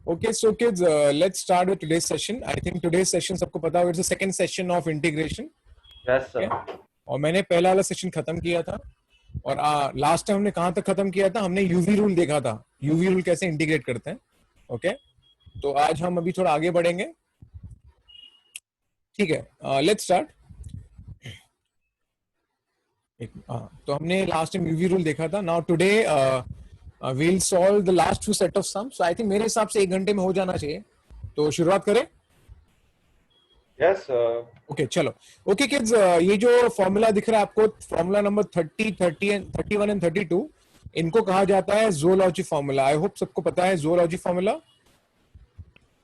Okay, so kids, let's start with today's session. I think today's session सबको पता होगा, it's the second session of integration. Yes, sir. Okay? और मैंने पहला वाला सेशन खत्म किया था और लास्ट टाइम हमने कहाँ तक खत्म किया था? हमने यूवी रूल देखा था, यूवी रूल कैसे इंटीग्रेट करते हैं. ओके, तो आज हम अभी थोड़ा आगे बढ़ेंगे. ठीक है, लेट्स स्टार्ट. तो हमने लास्ट टाइम यूवी रूल देखा था. Now today we'll solve the last few set of sums. So I think मेरे हिसाब से 1 घंटे में हो जाना चाहिए. तो शुरुआत करें. Yes, sir. ओके चलो. ओके किड्स, ये जो फॉर्मूला दिख रहा है आपको, फॉर्मूला नंबर 30, 30 एंड 31 एंड 32, इनको कहा जाता है ज़ूलॉजी फॉर्मूला. आई होप सबको पता है zoology formula.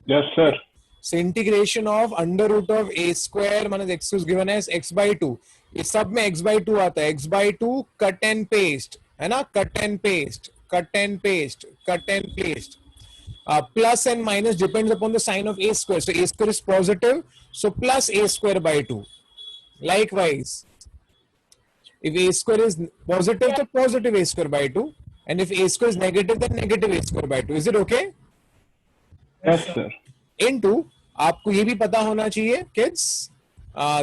Yes, sir. So integration of under root of a square minus x is given as x by 2. इस सब में x by 2 आता है. x by 2 cut and paste है ना, cut and paste, cut and paste, cut and paste. Plus and minus depends upon the sign of a square. So a square is positive, so plus a square by 2. Likewise, if a square is positive, then positive a square by 2, and if a square is negative, then negative a square by 2. Is it okay? Yes, sir. Into आपको ये भी पता होना चाहिए kids,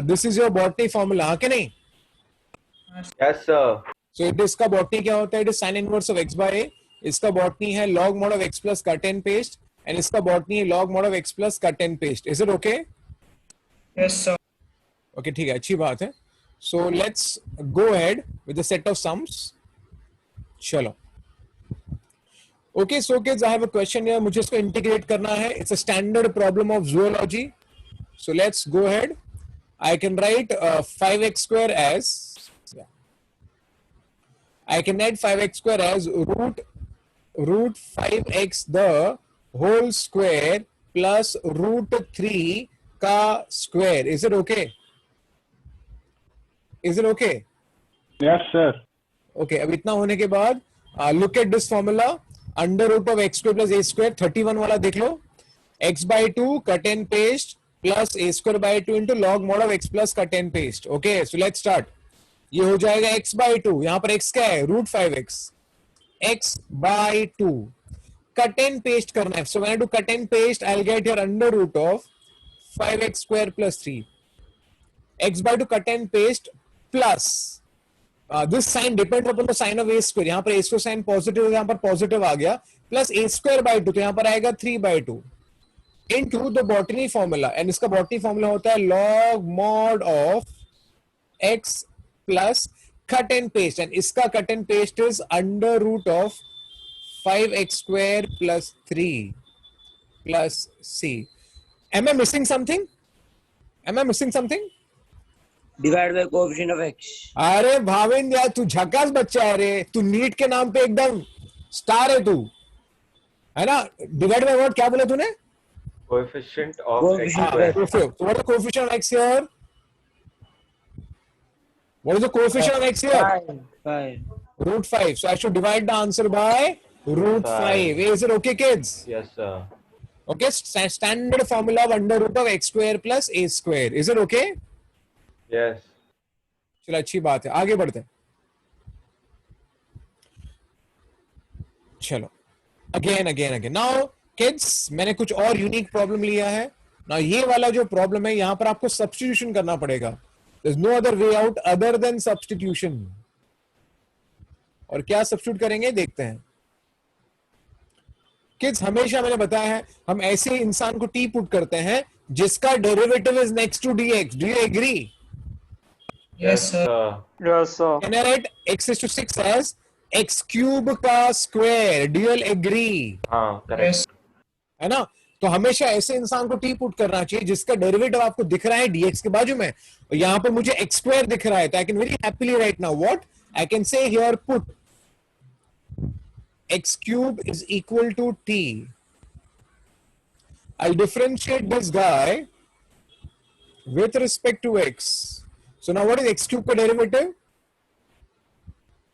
this is your botany formula, हाँ कि नहीं? Yes, sir. So इसका botany क्या होता है? It is sin inverse of x by a. इसका botany है log mod of x plus cut and paste, and इसका botany है log mod of x plus cut and paste. Is it okay? Yes, sir. Okay, ठीक है, अच्छी बात है. So let's go ahead with the set of sums. चलो. Okay, so kids, I have a question here. मुझे इसको integrate करना है. It's a standard problem of zoology. So let's go ahead. I can write 5x square as, I can add 5x square as root 5x the whole square plus root 3 का square. Is it okay? Is it okay? Yes, sir. Okay, अब इतना होने के बाद look at this formula. Under root of x square plus a square, 31 वाला देख लो. x by 2 cut and paste plus a square by 2 into log mod of x plus cut and paste. Okay, so let's start. ये हो जाएगा x by 2. यहाँ पर x क्या है? root 5x. x by 2. Cut and paste करना है. So when I do cut and paste, I'll get here under root of 5x square plus 3. x by 2 cut and paste plus this sign depends upon the sign of a square. यहाँ पर a square sign positive है, यहाँ पर positive आ गया, plus a square by 2, तो यहाँ पर आएगा 3 by 2 into the botany formula. And इसका botany formula होता है log mod of x plus cut and paste, and इसका cut and paste is under root of 5x square plus 3 plus c. Am I missing something? Am I missing something? Divide by coefficient of x. अरे भाविन यार, तू झकास बच्चा है रे. तू NEET के नाम पे एकदम स्टार है तू, है ना. डिवाइड बाय व्हाट, क्या बोला तूने? Coefficient of x Coefficient square. So what is the coefficient of x here? What is the coefficient of x here? 5. Root 5. So I should divide the answer by root 5. Is it okay, kids? Yes, sir. Okay, standard formula of under root of x square plus a square. Is it okay? Yes. चलो, अच्छी बात है, आगे बढ़ते हैं. चलो, again now kids, मैंने कुछ और यूनिक प्रॉब्लम लिया है. नाउ ये वाला जो प्रॉब्लम है, यहां पर आपको सब्स्टिट्यूशन करना पड़ेगा. There is no other way out other than substitution. और क्या सब्स्टिट्यूट करेंगे देखते हैं. किड्स, हमेशा मैंने बताया है, हम ऐसे इंसान को t पुट करते हैं जिसका derivative is next to dx. Do you agree? Yes, sir. Yes, sir. Can I write x is to 6 as x cube का square? Do you all agree? हाँ, correct. Yes. है ना. तो हमेशा ऐसे इंसान को t पुट करना चाहिए जिसका डेरिवेटिव आपको दिख रहा है dx के बाजू में. और यहाँ पर मुझे x स्क्वायर दिख रहा है, तो I can very happily write now what I can say here, put x cube is equal to t. I'll differentiate this guy with respect to x. So now what is x cube का derivative?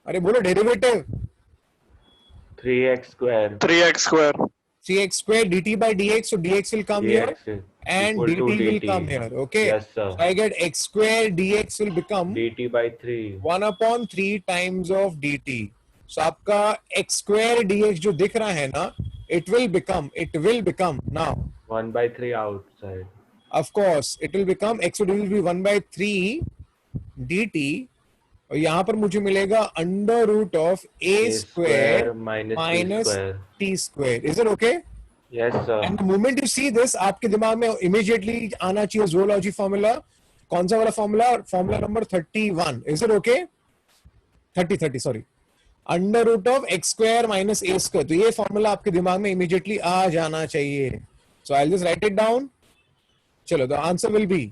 अरे बोलो derivative. 3x square. 3x square. 3x square dt by dx, so dx will come here dx is and equal dt to will come here. Okay, Yes, sir. so I get x square dx will become dt by 3. 1 upon 3 times of dt. सो आपका x square dx जो दिख रहा है ना, it will become now, 1/3 outside. of course it will become x will be 1/3 dt, और यहाँ पर मुझे मिलेगा under root of a square minus t square. t square. Is it okay? Yes, sir. And the moment you see this, आपके दिमाग में immediately आना चाहिए zoology formula. कौन सा वाला formula? Formula number 31. Is it okay? 30 sorry. Under root of x square minus a square. तो ये formula आपके दिमाग में immediately आ जाना चाहिए. So I'll just write it down. चलो, the answer will be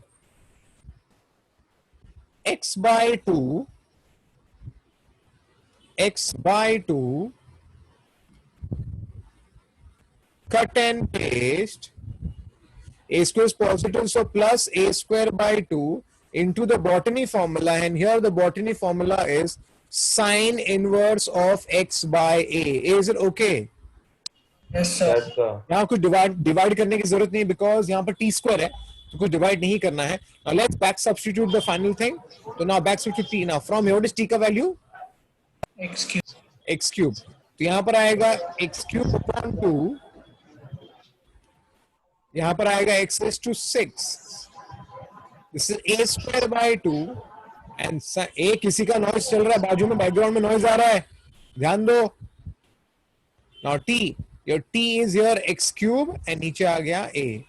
x by 2 cut and paste a square is positive, so plus a square by 2 into the botany formula, and here the botany formula is sine inverse of x by a. Is it okay? Yes, sir. Yes, sir. यहाँ कुछ divide करने की जरूरत नहीं, because यहाँ पर T square है तो कुछ डिवाइड नहीं करना है. Now let's back substitute the final thing. तो now back substitute t. Now from here what is t का value? X cube. x cube. तो यहाँ पर आएगा x क्यूब अपॉन 2, यहाँ पर आएगा x raised to 6. This is a square by 2 and a किसी का नॉइज चल रहा है बाजू में, बैकग्राउंड में नॉइज आ रहा है, ध्यान दो. Now t, your t is your x cube and नीचे आ गया a,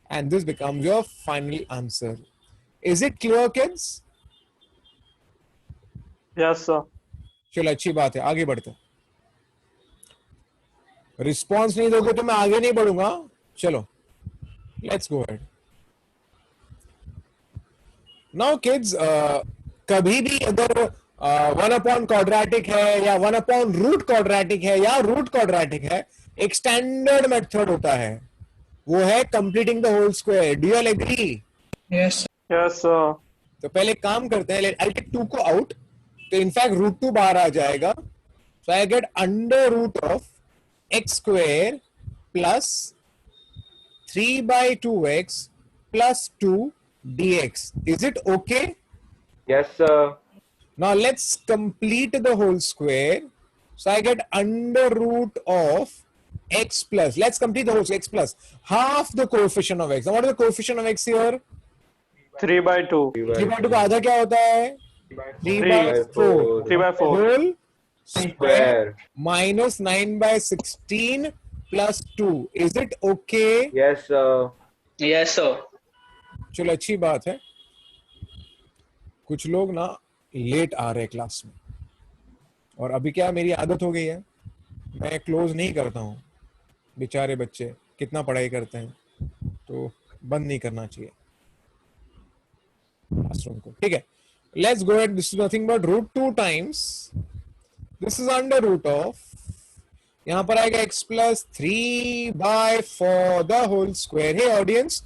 and this becomes your final answer. Is it clear, kids? Yes, sir. चलो अच्छी बात है, आगे बढ़ते. रिस्पॉन्स नहीं दोगे तो मैं आगे नहीं बढ़ूंगा. चलो, let's go ahead. Now kids, कभी भी अगर 1 क्वाड्रेटिक है या 1 रूट क्वाड्रेटिक है या रूट क्वाड्रेटिक है, एक स्टैंडर्ड मेथड होता है, वो है completing the whole square. Do you all agree? Yes, sir. Yes, sir. तो पहले काम करते हैं. आई टेक 2 को आउट, तो इनफैक्ट रूट 2 बाहर आ जाएगा. So I get under root of x square plus 3/2x plus 2 dx. Is it okay? Yes, sir. Now let's complete the whole square. So I get under root of x plus. Let's complete the whole square. X plus half the coefficient of x. Now what is the coefficient of x here? 3/2. 3/2 का आधा क्या होता है? 3/4. 3/4. Whole Square. minus 9/16 plus 2. Is it okay? Yes, sir. Yes, sir. चलो अच्छी बात है. कुछ लोग ना लेट आ रहे क्लास में, और अभी क्या मेरी आदत हो गई है, मैं क्लोज नहीं करता हूँ. बेचारे बच्चे कितना पढ़ाई करते हैं, तो बंद नहीं करना चाहिए क्लासरूम को. ठीक है, let's go at. This is nothing but root 2 times this is under root of, यहां पर आएगा x plus 3/4 the whole square. Hey audience,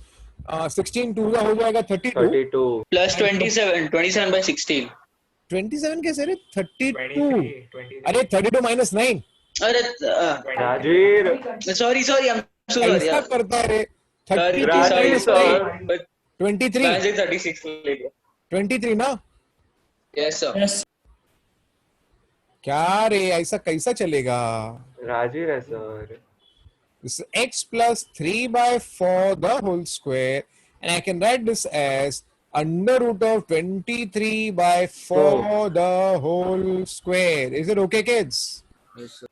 16 2 का हो जाएगा 32. 32. Plus 27 by 16. 27 कैसे रे? 32. अरे 32 minus 9. अरे Rajir. sorry I'm so sorry ऐसा यार. करता है रे. Sorry 32 Rajir, minus sir. 9. but 23. मैंने 36 ले लिया. 23 ना? Yes sir. Yes. क्या रे, ऐसा कैसा चलेगा? Rajir है sir. This is x plus 3/4 the whole square, and I can write this as under root of 23/4 the whole square. Is it okay, kids? Yes sir.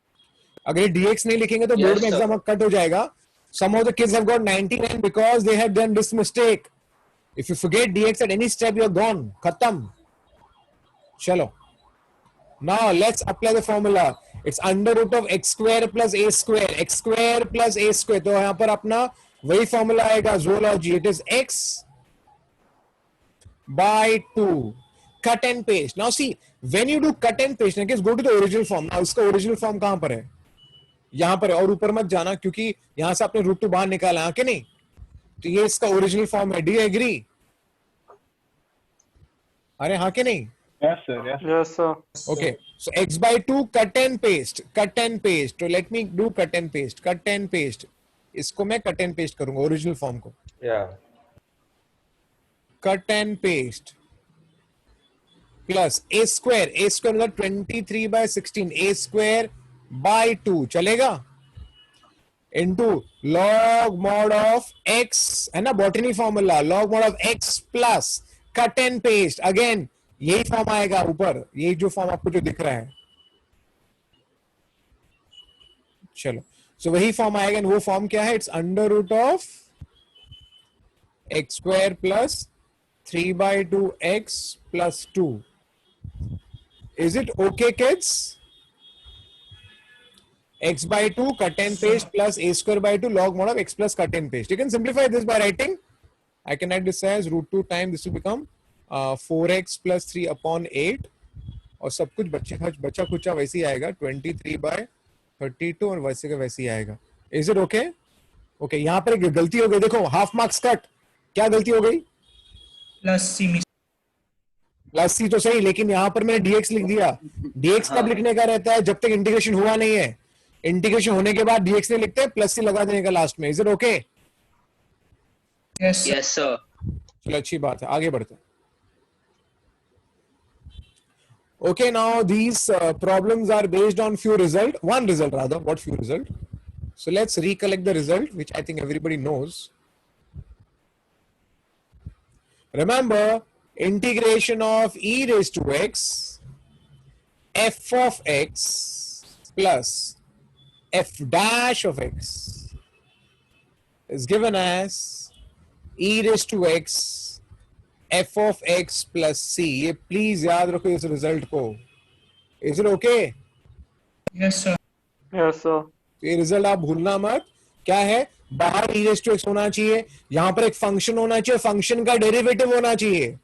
अगर ये dx नहीं लिखेंगे तो Yes, बोर्ड में sir. एग्जाम कट हो जाएगा. Some of the kids have got 99 because they have done this mistake. If you forget dx at any step, you're gone. खत्म. चलो. Now let's apply the formula. It's under root of x square plus a square. X square plus a square. तो यहाँ पर अपना वही formula आएगा zoology. It is x by 2. Cut and paste. Now see, when you do cut and paste, now go to the original form. Now इसका original form कहाँ पर है? यहाँ पर है, और ऊपर मत जाना क्योंकि यहाँ से आपने root 2 बाहर निकाला है, कि नहीं? तो ये इसका original form है. Do you agree? अरे हाँ कि नहीं? Yes, sir. Yes, sir. Okay, so x by 2 cut and paste. So let me do cut and paste. इसको मैं cut and paste करूंगा original form को. Yeah. Cut and paste. Plus A square मतलब 23/16 ए square by 2 चलेगा into log mod of x है ना, botany formula log mod of x plus cut and paste, again यही form आएगा ऊपर, यही जो फॉर्म आपको जो दिख रहा है, चलो सो वही फॉर्म आएगा। वो फॉर्म क्या है, it's under root of x square plus 3/2 x plus 2. Is it okay, kids? X by 2 cut and paste plus a square by 2 log mod of x plus cut and paste. You can simplify this by writing. I can write this as root 2 times this will become 4x plus 3 upon 8 और सब कुछ बचा कुचा वैसे ही आएगा 23/32 और वैसे का वैसे ही आएगा। Is it okay? Okay, यहाँ पर एक गलती हो गई, देखो हाफ मार्क्स कट, क्या गलती हो गई? प्लस सी तो सही, लेकिन यहां पर मैंने dx लिख दिया। dx कब लिखने का रहता है, जब तक इंटीग्रेशन हुआ नहीं है। इंटीग्रेशन होने के बाद dx नहीं लिखते, प्लस सी लगा देने का लास्ट में। Is it okay? Yes. Yes, sir. चलो अच्छी बात है, आगे बढ़ते हैं। Okay, now these problems are based on one result rather, what few result? So let's recollect the result, which I think everybody knows. Remember, integration of e raised to x, f of x plus f dash of x is given as e raised to x f of x plus c. ये please याद रखो इस result को। Is it okay? Yes, sir. Yes, sir. ये result आप भूलना मत। क्या है, बाहर e raised to x होना चाहिए, यहां पर एक फंक्शन होना चाहिए, फंक्शन का डेरिवेटिव होना चाहिए।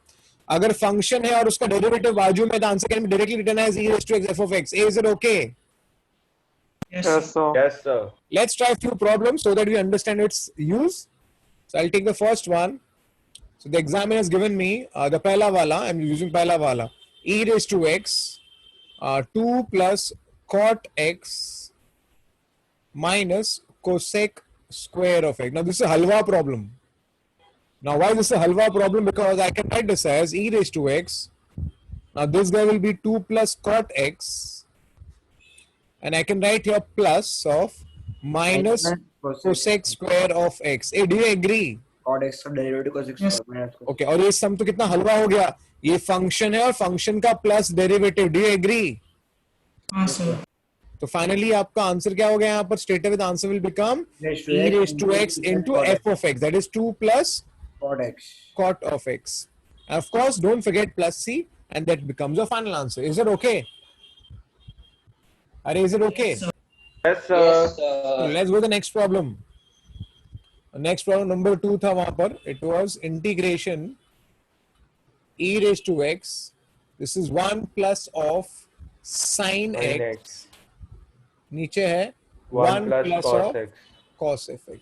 अगर फंक्शन है और उसका डेरिवेटिव बाजू में, तो answer can be directly written as e raised to x f of x. Is it okay? Yes, Yes, sir. Yes, sir. Let's try a few problems so that we understand its use. So I'll take the first one. So the examiner has given me the pehla wala, I'm using pehla wala, e raised to x 2 plus cot x minus cosec square of x. Now this is a halwa problem. Now why this is a halwa problem? Because I can write this as e raised to x. Now this guy will be 2 plus cot x, and I can write here plus of minus cosec square of x. Hey, do you agree? cot x का derivative cos x minus cos okay, और ये सम तो कितना हलवा हो गया, ये function है और फंक्शन का plus derivative. Do you agree? हाँ, sir. तो फाइनली आपका आंसर क्या हो गया यहाँ पर? Straight away the answer will become e raised to x into f of x, that is 2 plus cot x. cot of x. And of course don't forget plus c, and that becomes your final answer. Is it okay? Are is it okay? Yes, sir. Yes, sir. Yes, So let's go to the next problem. Next problem number 2 था, वहां पर it was integration e raised to x, this is 1 plus of sin x, नीचे है 1 plus of cos f x.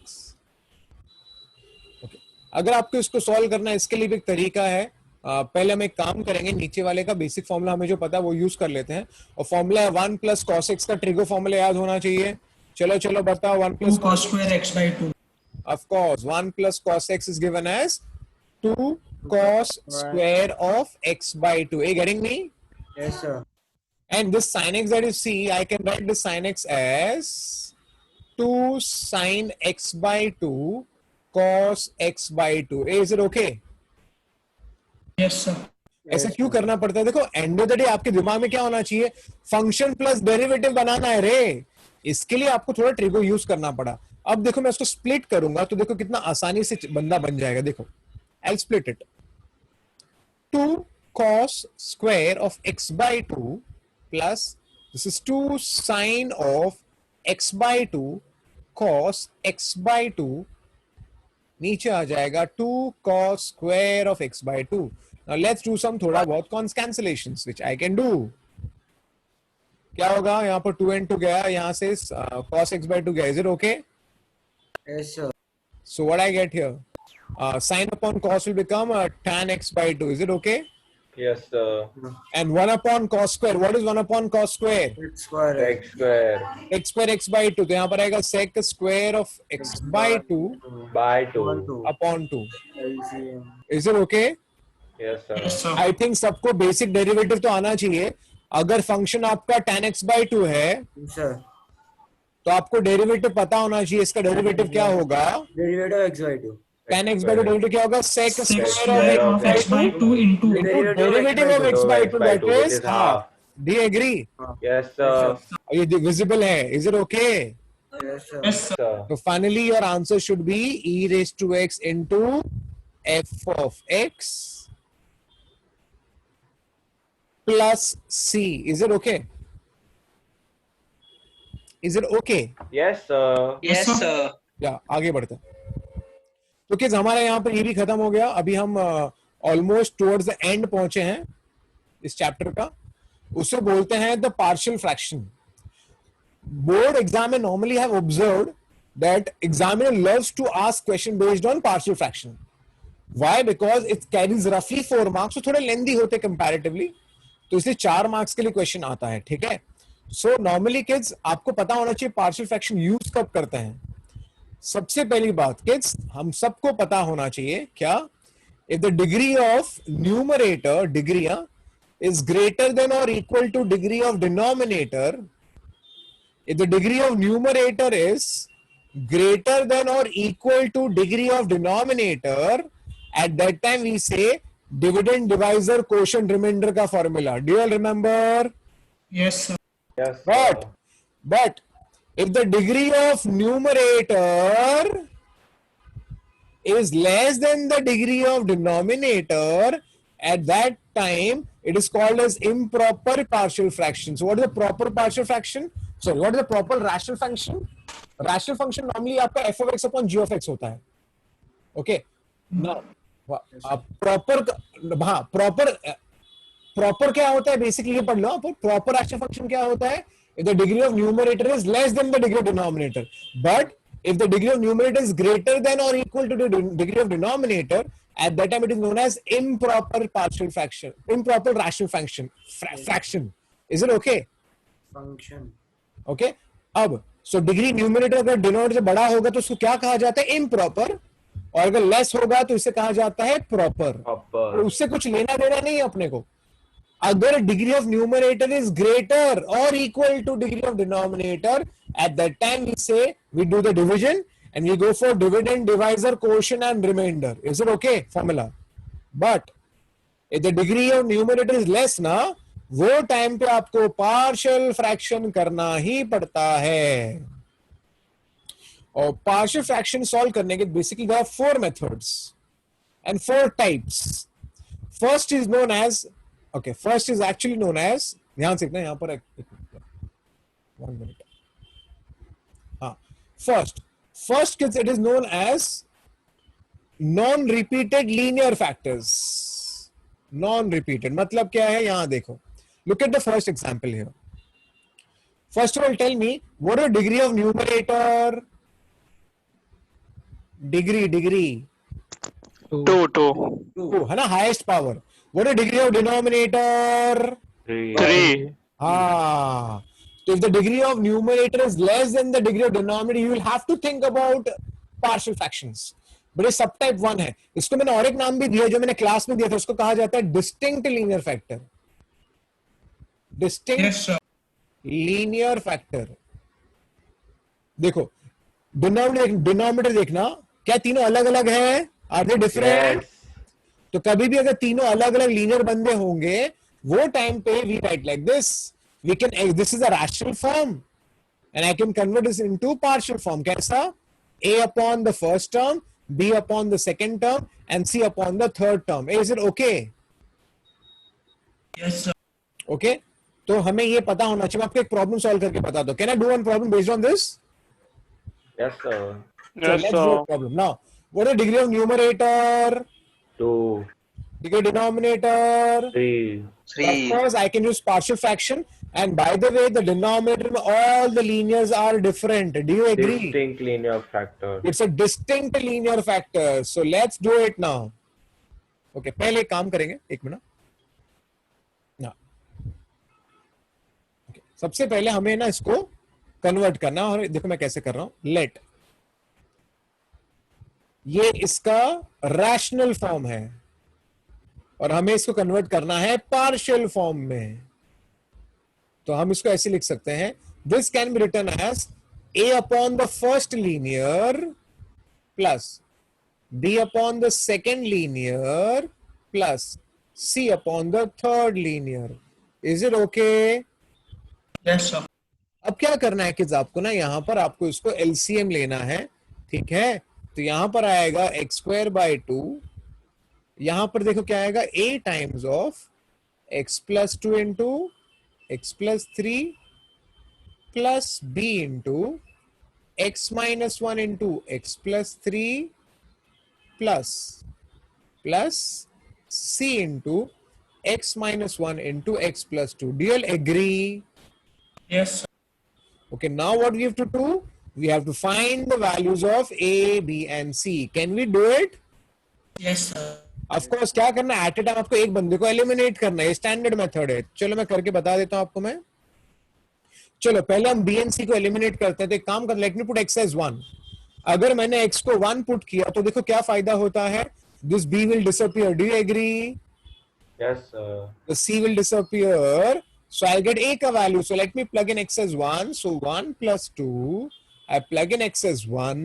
Okay, अगर आपको इसको solve करना है, इसके लिए भी एक तरीका है। पहले हम एक काम करेंगे, नीचे वाले का बेसिक फॉर्मूला हमें जो पता है वो यूज कर लेते हैं, और फॉर्मूला है 1 प्लस cos x का ट्रिगो फॉर्मूला याद होना चाहिए। चलो बताओ, 1 2 plus cos square x by 2. Of course, 1 plus cos x is given as 2 cos square of x by 2. Are you getting me? Yes, sir. And this sin x that you see, I can write this sin x as 2 sin x by 2 cos x by 2. Is it okay? Yes, sir. ऐसा क्यों करना पड़ता है? देखो, end of the day आपके दिमाग में क्या होना चाहिए, फंक्शन प्लस डेरिवेटिव बनाना है रे। इसके लिए आपको थोड़ा ट्रिगो यूज करना पड़ा। अब देखो, मैं उसको स्प्लिट करूंगा तो देखो कितना आसानी से बंदा बन जाएगा। देखो, आई split it, 2 cos square of x by 2 plus this is 2 sin of x by 2 cos x by 2, नीचे आ जाएगा 2 cos square of x by 2. Now let's do some थोड़ा बहुत cons cancellations which I can do. क्या होगा, यहाँ पर 2 and 2 गया, यहाँ से cos x by 2 गया. Is it okay? Yes, sir. So what I get here, sin upon cos will become tan x by 2. Is it okay? Yes, sir. And 1 upon cos square, what is 1 upon cos square? X square. X square x square x by 2, तो यहाँ पर आएगा sec square of x by 2 by 2. Equal to upon 2. LCM. Is it okay? Yes, sir. Yes, sir. I think सबको basic derivative तो आना चाहिए. अगर function आपका tan x by 2 है sir. तो आपको डेरिवेटिव पता होना चाहिए. इसका डेरिवेटिव क्या होगा? Derivative x by 2. tan x by 2 derivative क्या होगा? sec Sec square square of x by 2 into derivative of x by 2 that which is is half. half. Do you agree? Yes, sir. ये visible है. Is it okay? Yes, sir. yes, sir. Sir. So finally your answer should be e raised to x into f of x plus c. Is it okay? Is it okay? Yes, sir. Yes, sir. या आगे बढ़ते हैं. तो किस हमारा यहाँ पर ये भी खत्म हो गया. अभी हम ऑलमोस्ट टुवर्ड्स द एंड पहुंचे हैं इस चैप्टर का. उसे बोलते हैं the partial fraction. Board exam में normally have observed that examiner loves to ask question based on partial fraction. Why? Because it carries रफली 4 मार्क्स. तो थोड़े लेंदी होते कंपैरेटिवली, तो इसलिए 4 मार्क्स के लिए क्वेश्चन आता है. ठीक है. सो नॉर्मली किड्स आपको पता होना चाहिए पार्शियल फ्रैक्शन यूज कब करते हैं. सबसे पहली बात किड्स हम सबको पता होना चाहिए क्या? If the degree of numerator degree is greater than or equal to degree of denominator, if the degree of numerator is greater than or equal to degree of denominator, at that time we say dividend divisor quotient remainder का formula. Do you all remember? Yes, sir. Yes, sir. But if the degree of numerator is less than the degree of denominator, at that time it is called as improper partial fraction. So what is the proper partial fraction? Sorry, what is the proper rational function? Rational function normally आपका f of x upon g of x होता है. Okay. Now proper क्या होता है? Basically ये पढ़ लो. Proper rational function क्या होता है? If the degree of numerator is less than the degree of denominator, but if the degree of numerator is greater than or equal to the degree of denominator, at that time it is known as improper partial fraction, improper rational function. Fraction. Is it okay? Function. Okay. अब so degree numerator अगर denominator से बड़ा होगा तो उसको क्या कहा जाता है? Improper. और अगर less होगा तो इसे कहा जाता है proper. Proper. तो उससे कुछ लेना देना नहीं है अपने को. अगर degree of numerator is greater or equal to degree of denominator, at that time we say we do the division and we go for dividend divisor quotient and remainder. Is it okay formula? But if the degree of numerator is less ना, वो time पे आपको partial fraction करना ही पड़ता है. और partial fraction solve करने के basically there are 4 methods and 4 types. First is known as first is actually known as, ध्यान से देखना यहाँ पर 1 minute. हाँ, first kids it is known as non-repeated linear factors. Non-repeated मतलब क्या है? यहाँ देखो. Look at the first example here. First of all, tell me what is the degree of numerator? Degree. 2. है ना, highest power. What is the degree of denominator? 3. हाँ. So if the degree of numerator is less than the degree of denominator, you will have to think about partial fractions. but ये सब type 1 है. इसको मैंने और एक नाम भी दिया जो मैंने क्लास में दिया था, उसको कहा जाता है distinct linear factor. Distinct Yes, sir. Linear factor. देखो डिनोमिनेटर देखना, क्या तीनों अलग अलग है? Are they different? तो कभी भी अगर तीनों अलग अलग लीनियर बंदे होंगे, वो टाइम पे we write like this. We can, this is a rational form and I can convert this into partial form. कैसा? a upon the first term, b upon the second term and c upon the third term. Is it okay? Yes, sir. Okay. तो हमें ये पता होना चाहिए. मैं आपको एक प्रॉब्लम सॉल्व करके बता दो. Can I do one problem based on this? Yes, sir. So let's do a problem now. What is the degree of numerator? 2, Degree of denominator? 3. Of course, I can use partial fraction. And by the way, the denominator, all the linears are different. Do you agree? Distinct linear factor. It's a distinct linear factor. So let's do it now. Okay, पहले एक काम करेंगे, एक minute. ना. Okay. सबसे पहले हमें ना इसको कन्वर्ट करना, और देखो मैं कैसे कर रहा हूं. लेट, ये इसका रैशनल फॉर्म है. और हमें इसको कन्वर्ट करना है पार्शियल फॉर्म में। तो हम इसको ऐसे लिख सकते हैं, this can be written as a upon the first linear plus b upon the second linear plus c upon the third linear. Is it okay? Yes, sir. अब क्या करना है किड्स, आपको ना यहां पर आपको इसको एलसीएम लेना है, ठीक है। तो यहां पर आएगा एक्स स्क्वायर बाय 2, यहां पर देखो क्या आएगा, a times of x plus 2 into x plus 3 plus b into x minus 1 into x plus 3 plus c into x minus 1 into x plus 2. Do you all agree? Yes, sir. Okay, now what we have to do? We have to find the values of A, B and C. Can we do it? Yes, sir. Of course, क्या करना है, eight ए time आपको एक बंदे को eliminate करना है, standard method है। चलो मैं करके बता देता हूं आपको मैं। चलो पहले हम बी एंड सी को एलिमिनेट करते हैं। तो एक काम कर, let me put x as 1। अगर मैंने एक्स को 1 पुट किया तो देखो क्या फायदा होता है, this b will disappear. Do you agree? Yes, sir. The c will disappear, so I'll get a ka value. So let me plug in x as 1, so 1 plus 2, I plug in x as 1,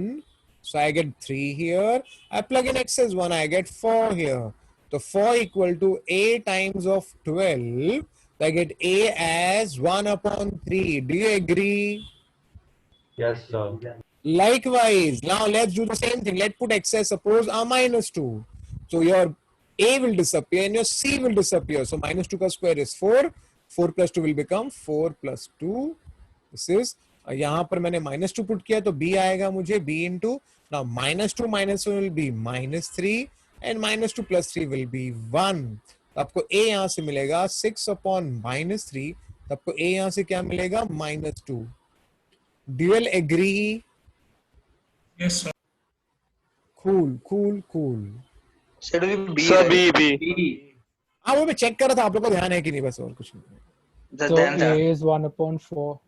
so I get 3 here. I plug in x as 1, I get 4 here. So 4 equal to a times of 12, so I get a as 1 upon 3. Do you agree? Yes, sir. Likewise, now let's do the same thing. Let's put x as suppose a minus 2. So your a will disappear and your c will disappear. So minus 2 का square is 4. 4 plus 2 will become 4 plus 2. This is, यहाँ पर मैंने minus 2 put किया तो b आएगा मुझे, b into, now minus 2 minus 1 will be minus 3 and minus 2 plus 3 will be 1. तो आपको a यहाँ से मिलेगा 6 upon minus 3. तो आपको a यहाँ से क्या मिलेगा, minus 2. Do you all agree? Yes, sir. Cool. Should we B? Sir, B. हाँ वो मैं चेक कर रहा था आप लोग को ध्यान है कि नहीं, बस और कुछ नहीं। The So then A is 1 upon 4.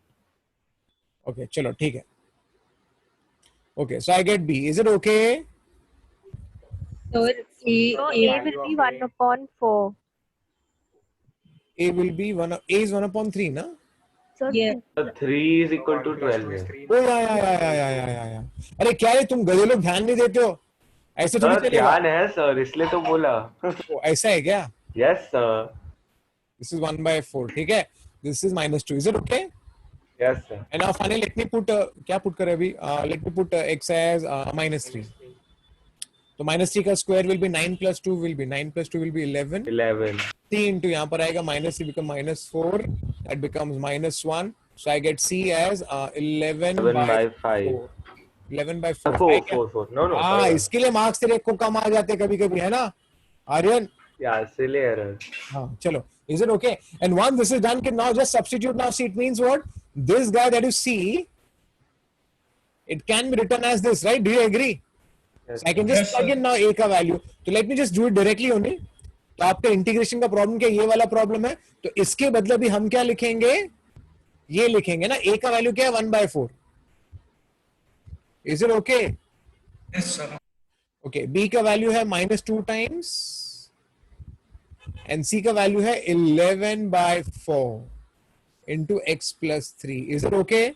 Okay चलो ठीक है। Okay so I get b, is it okay? So A will be 1 upon 4. A will be 1, A is 1 upon 3 ना? So yeah. So 3 is equal to 12 है। ओ या। अरे क्या है तुम गधे लोग, ध्यान नहीं देते हो, ऐसे थोड़ी सर चलेगा। ध्यान है सर, इसलिए तो बोला। ओ, ऐसा है क्या? Yes, sir. दिस इज 1/4, ठीक है। This is -2, is it okay? Yes, sir. And now finally let me put, क्या पुट करें अभी, let me put x as -3. तो -3 का square will be 9 plus 2 will be 9 plus 2 will be 11. 11. 3 into यहाँ पर आएगा -3 become -4, that becomes -1. So I get C as 11 7 by by 5. 4. 11/4. 4. No. हाँ, इसके लिए मार्क्स तेरे को कम आ जाते कभी कभी, है ना आर्यन? Yeah, silly error. हाँ चलो, is it okay? And once this is done, now just substitute. Now see, it means what? This guy that you see, it can be written as this, right? Do you agree? Yes, So I can just Yes, plug sir. in now a का value. तो let me just do it directly only. तो आपका integration का problem क्या, ये वाला problem है, तो इसके बदले भी हम क्या लिखेंगे, ये लिखेंगे ना, a का वैल्यू क्या है, 1/4. Is it okay? Yes, sir. Okay, b का वैल्यू है -2 times and c का वैल्यू है 11/4 into x plus 3. Is it okay?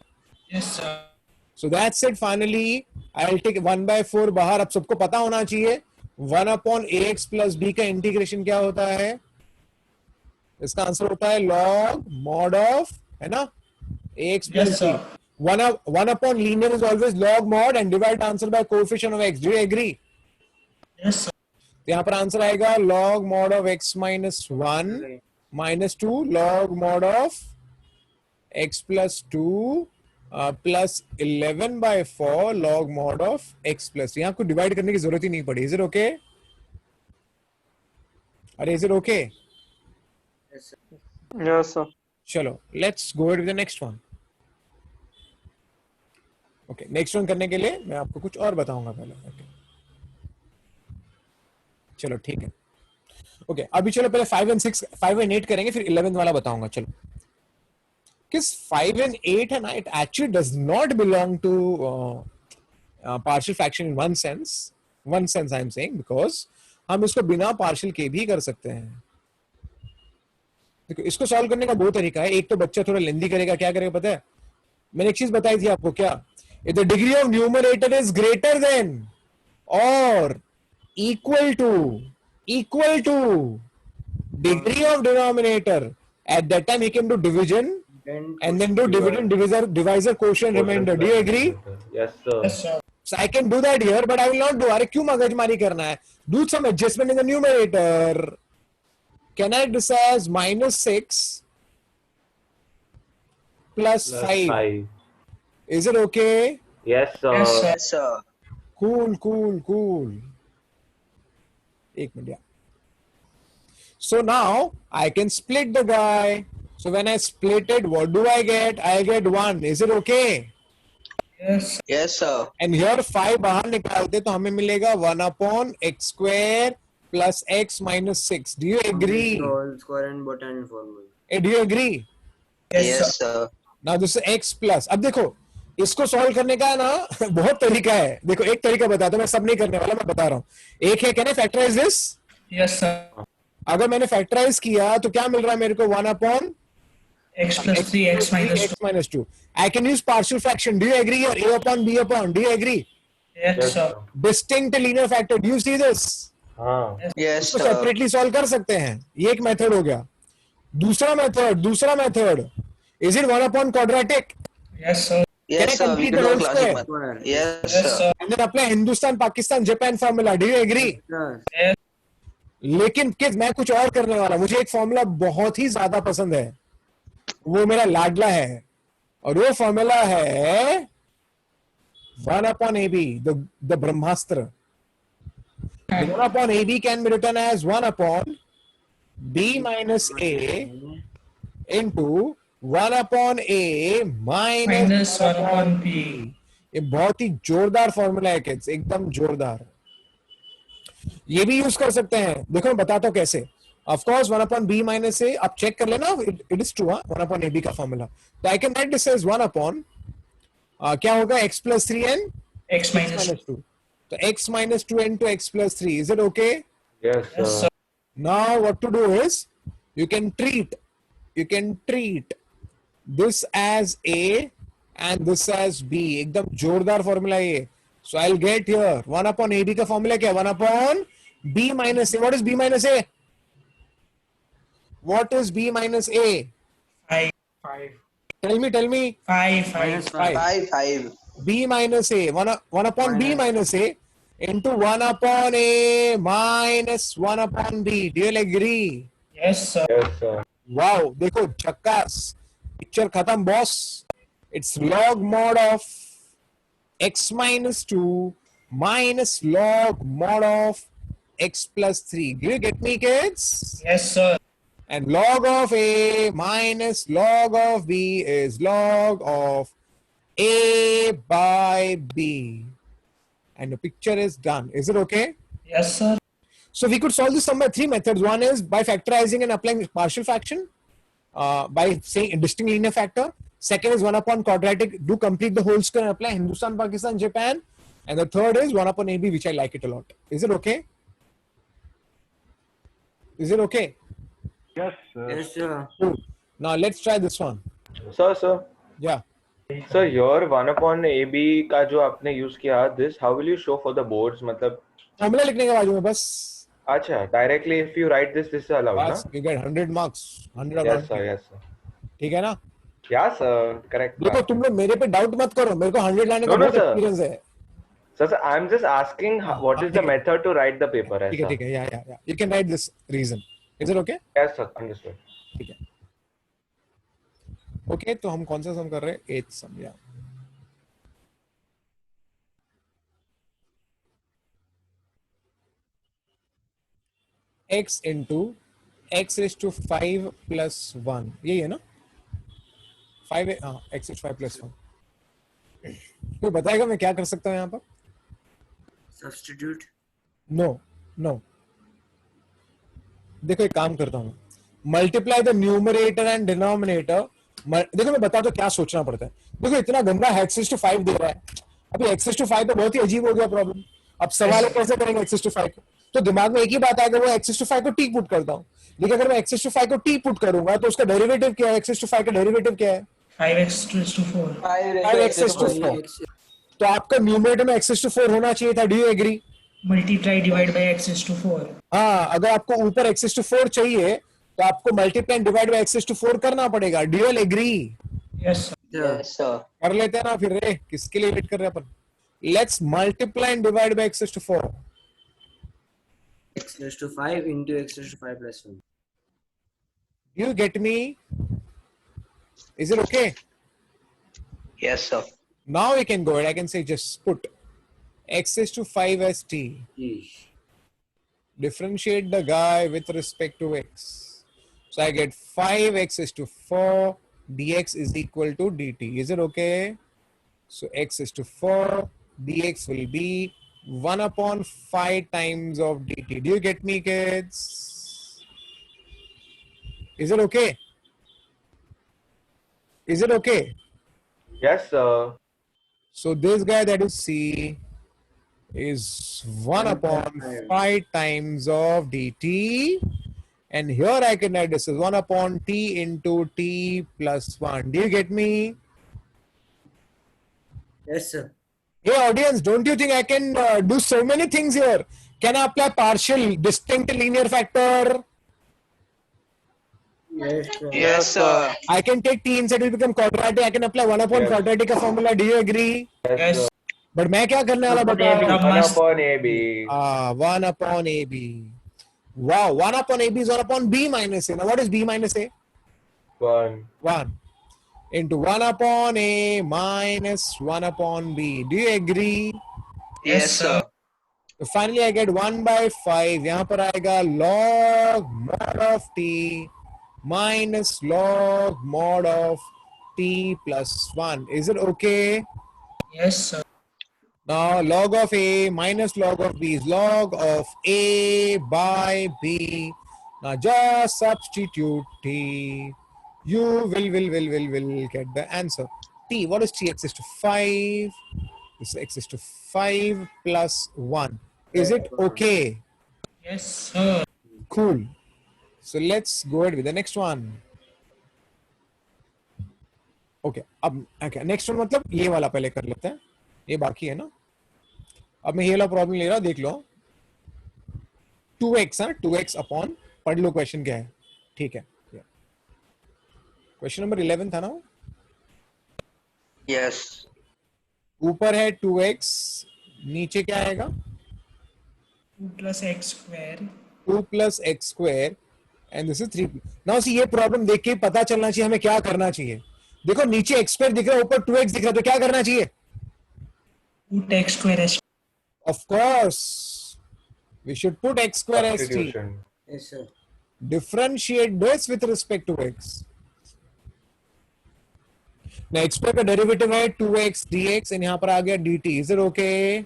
Yes, sir. So that's it. Finally, I'll take 1/4 बाहर। अब सबको पता होना चाहिए 1 upon ax plus b का इंटीग्रेशन क्या होता है, इसका आंसर होता है log mod of, है ना, ax plus Yes, b. sir. 1 upon linear is always log mod and divide answer by coefficient of x. Do you agree? Yes, sir. तो यहाँ पर आंसर आएगा log mod of x minus 1 minus 2 log mod of x plus 2 plus 11/4 log mod of x plus. यहाँ आपको divide करने की जरूरत ही नहीं पड़ी। Is it okay? अरे is it okay? Yes, sir. चलो let's go ahead with the next one. Okay, next one करने के लिए मैं आपको कुछ और बताऊंगा पहले। Okay. चलो ठीक है। Okay, अभी चलो पहले 5 and 6, 5 and 8 करेंगे, फिर 11th वाला बताऊंगा। चलो, किस 5 and 8 है ना, it actually does not belong to partial fraction in one sense I am saying, because हम इसको बिना पार्शियल के भी कर सकते हैं। देखो इसको सॉल्व करने का दो तरीका है, एक तो बच्चा थोड़ा लेंदी करेगा, क्या करेगा पता है, मैंने एक चीज बताई थी आपको, क्या, if the degree of numerator is greater than और equal to degree of denominator, at that time he can do division and then do dividend divisor quotient remainder. Do you agree? Yes, sir. Yes, sir. So I can do that here, but I will not do. अरे क्यों मगजमारी करना है? Do some adjustment in the numerator. Can I do this as -6 plus 5? Is it okay? Yes, sir. Yes, sir. Yes, sir. Cool. एक minute यार. So now I can split the guy. So when I split it, what do I get? I get 1. Is it okay? Yes. Yes, sir. And here 5 बाहर निकालते तो हमें मिलेगा 1/x square plus x minus 6. Do you agree? Whole square and bottom formula. Do you agree? Yes, sir. Now this is x plus. अब देखो इसको solve करने का ना बहुत तरीका है. देखो एक तरीका बताता हूँ, मैं सब नहीं करने वाला, मैं बता रहा हूँ. एक है, can I factorize this? Yes, sir. अगर मैंने फैक्टराइज किया तो क्या मिल रहा है मेरे को, 1/x X plus 3, x minus 2. I can use partial fraction. Do you agree here? A upon b upon. Do you agree? Yes, sir. Distinct linear factor. Do you see this? हाँ. Yes, इसको sir. Separately solve कर सकते हैं. ये एक method हो गया. दूसरा method is it 1/quadratic? Yes, sir. Yes, I sir. We complete do the whole classic square? method. Yes, Yes, sir. sir. And then apply Hindustan Pakistan Japan formula. Do you agree? Yes. लेकिन किस मैं कुछ और करने वाला. मुझे एक फॉर्मूला बहुत ही ज्यादा पसंद है, वो मेरा लाडला है, और वो फॉर्मूला है 1/AB, the Brahmastra. 1/AB can be written as 1/B minus A into 1/A minus 1/P. ये बहुत ही जोरदार फॉर्मूला है किड्स, एकदम जोरदार. ये भी यूज कर सकते हैं. देखो मैं बताता हूँ कैसे. Of course 1/B minus A, आप चेक कर लेना, इट इज ट्रू. 1/AB का फॉर्मूला. तो I can write this as 1/, क्या होगा, x plus 3 and X minus 2. तो x minus 2 into x plus 3. Is it okay? Yes, sir. Yes, sir. Now what to do is you can treat this as A and this as B. एकदम जोरदार formula ये. So I'll get here 1/AB का formula क्या है, 1/B minus A. What is B minus A? What is B minus A? 5. Tell me. 5. 5. B minus A. 1/B minus A into 1/A minus 1/B. Do you all agree? Yes, sir. Yes, sir. Wow, देखो झक्कास. Picture खत्म boss. It's log mod of x minus 2 minus log mod of x plus 3. Do you get me, kids? Yes, sir. And log of A minus log of B is log of A by B. And the picture is done. Is it okay? Yes, sir. So we could solve this sum by 3 methods. One is by factorizing and applying partial fraction, by saying distinct linear factor. Second is 1/quadratic. Do complete the whole square and apply Hindustan, Pakistan, Japan. And the third is 1/AB, which I like it a lot. Is it okay? Is it okay? Yes, sir. Yes, sir. Cool. Now let's try this one. Sir. Yeah. Sir, your 1/AB का जो आपने use किया, this how will you show for the boards? मतलब formula लिखने के बाजू में बस. अच्छा, directly if you write this is allowed, ना? बस you get 100 marks. 100 Yes, sir. Yes, sir. ठीक है ना? Yes, sir. Correct. देखो तुम लोग मेरे पे डाउट मत करो, मेरे को 100 लाने का No, no, बहुत sir. एक्सपीरियंस है. Sir, I'm just asking what is the method to write the paper? ठीक है. Yeah. You can write this reason. Is it okay? Yes, sir. Understood. ठीक है. ओके, तो हम कौन सा सम कर रहे हैं? 8th सम. या x into x raised to 5 plus 1. यही है ना? 5 है, हाँ, x raised to 5 plus 1. कोई बताएगा मैं क्या कर सकता हूँ यहाँ पर? Substitute. No. देखो एक काम करता हूँ, multiply the numerator and denominator. देखो मैं बताता हूँ क्या सोचना पड़ता है. देखो इतना गंदा x raised to 5 दे रहा है. अभी x raised to 5 तो बहुत ही अजीब हो गया प्रॉब्लम. अब सवाल है कैसे करेंगे x raised to 5 को. तो दिमाग में एक ही बात आएगा, वो x⁵ को t पुट करता हूं। लेकिन अगर मैं x⁵ को t पुट करूंगा तो उसका डेरिवेटिव क्या है? x⁵ का डेरिवेटिव क्या है? 5x⁴. 5x⁴. तो आपका न्यूमरेटर में x⁴ होना चाहिए था। Do you agree? Multiply divide by x⁴. हाँ, अगर आपको ऊपर x⁴ चाहिए तो आपको मल्टीप्लाई डिवाइड बाय x⁴ करना पड़ेगा। Do you agree? Yes, sir. Yes, sir. कर लेते हैं ना फिर रे, किसके लिए वेट कर रहे हैं अपन? Let's multiply and divide by x⁴. X raised to 5 into x raised to 5 plus 1. You get me? Is it okay? Yes, sir. Now we can go ahead. I can say just put x⁵ as t. Yeesh. Differentiate the guy with respect to x. So I get 5x⁴ dx is equal to dt. Is it okay? So x⁴ dx will be 1/5 times of dt. Do you get me, kids? Is it okay? Is it okay? Yes, sir. So this guy that you see is 1/5 times of dt, and here I can write this as 1/t into t plus 1. Do you get me? Yes, sir. Hey audience, don't you think I can do so many things here? Can I apply partial distinct linear factor? Yes, sir. Yes, sir. I can take t inside, it will become quadratic. I can apply 1/quadratic quadratic का formula. Do you agree? Yes. But मैं क्या करने वाला बता? 1/AB. 1/AB. Wow, 1/AB is 1/b minus a. Now what is b minus a? 1. 1 into 1/a minus 1/b. Do you agree? Yes, sir. So finally I get 1/5. यहाँ पर आएगा log mod of t minus log mod of t plus 1. Is it okay? Yes, sir. Now log of a minus log of b is log of a by b. Now just substitute t. You will get the answer. T, what is t? x⁵. This is x⁵ plus 1. Is it okay? Yes, sir. Cool. So let's go ahead with the next one. Okay, अब okay, next one मतलब ये वाला पहले कर लेते हैं, ये बाकी है ना। अब मैं ये वाला प्रॉब्लम ले रहा, देख लो। 2x है, 2x अपॉन, पढ़ लो क्वेश्चन क्या है। ठीक है, क्वेश्चन नंबर 11 था ना। Yes. ऊपर है 2x, नीचे क्या आएगा? 2 plus x². 2 plus x² and this is 3. Now see, ये प्रॉब्लम देख के पता चलना चाहिए हमें क्या करना चाहिए। देखो नीचे x² दिख रहा है, ऊपर 2x दिख रहा है, तो क्या करना चाहिए? Put x² as Of course, we should put x² as t. Substitution. Yes, sir. Differentiate this with respect to x. Now x² का डेरिवेटिव है 2x dx and यहाँ पर आ गया dt. Is it okay?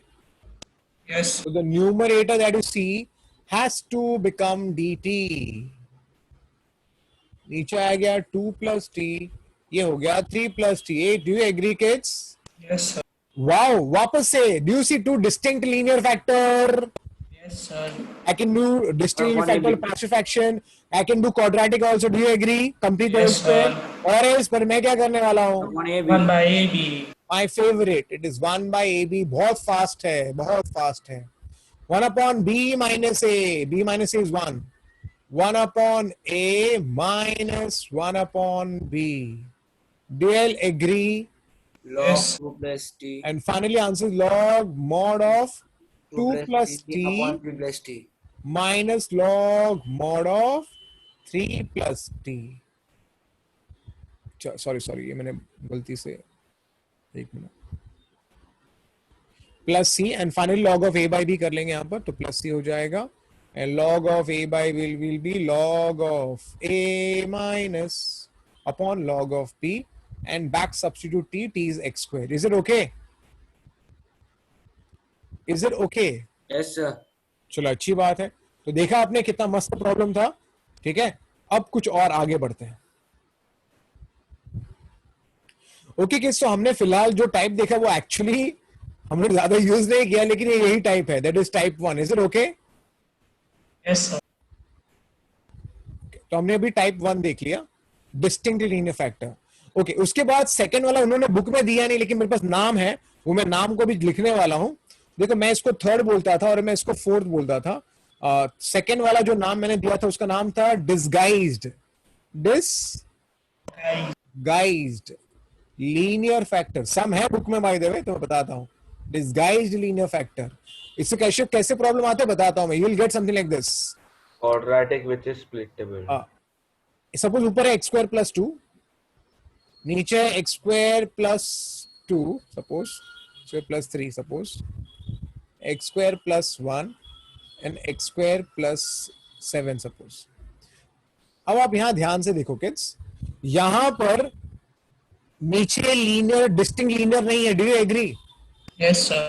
yes. So the numerator that you see has to become dt. नीचे आ गया 2 plus t, ये हो गया 3 plus t. 8. Do you agree, kids? Yes, sir. Wow, वापस से. Do you see 2 distinct linear factor? Yes, sir. I can do distinct linear factor, partial fraction. I can do quadratic also. Do you agree? Complete the Yes, square. sir. और इस पर मैं क्या करने वाला हूँ? 1 by AB. My favorite. It is 1/AB. बहुत fast है, बहुत fast है. 1/B minus A. B minus A is 1. 1/A minus 1/B. Do you all agree? Log Yes. 2 plus t. And finally answer is log mod of 2 plus t upon 3 plus t. minus log mod of 3 plus t. Sorry ये मैंने गलती से, एक minute, plus C and finally log of A by B कर लेंगे यहाँ पर, तो प्लस सी हो जाएगा and log of A by will be log of A minus upon log of P and back substitute T, T is x². Is it okay? Is it okay? Yes, sir. चलो अच्छी बात है। तो देखा आपने कितना मस्त प्रॉब्लम था। ठीक है, अब कुछ और आगे बढ़ते हैं। ओके किड्स, तो हमने फिलहाल जो टाइप देखा वो एक्चुअली हमने ज्यादा यूज नहीं किया, लेकिन ये यही टाइप है, that is type 1. Is it okay? Yes, sir. तो हमने अभी टाइप 1 देख लिया, डिस्टिंक्ट लीनियर फैक्टर. ओके, उसके बाद सेकंड वाला उन्होंने बुक में दिया नहीं, लेकिन मेरे पास नाम है, वो मैं नाम को भी लिखने वाला हूं. देखो, मैं इसको थर्ड बोलता था और मैं इसको फोर्थ बोलता था. सेकंड वाला जो नाम मैंने दिया था उसका नाम था डिसगाइज्ड लीनियर फैक्टर. सम है बुक में बाय द वे, तो मैं बताता हूं. Disguised linear factor. इससे कैसे प्रॉब्लम आते हैं बताता हूं मैं. You will get something like this. Quadratic which is splittable. Suppose ऊपर है एक्स स्क्वायर प्लस 2, नीचे है x square plus 2, suppose square plus 3, suppose x square plus 1 and x square plus 7, suppose. अब आप यहां ध्यान से देखो किड्स, यहां पर नीचे लीनियर डिस्टिंक्ट लीनियर नहीं है. Do you agree? Yes, sir.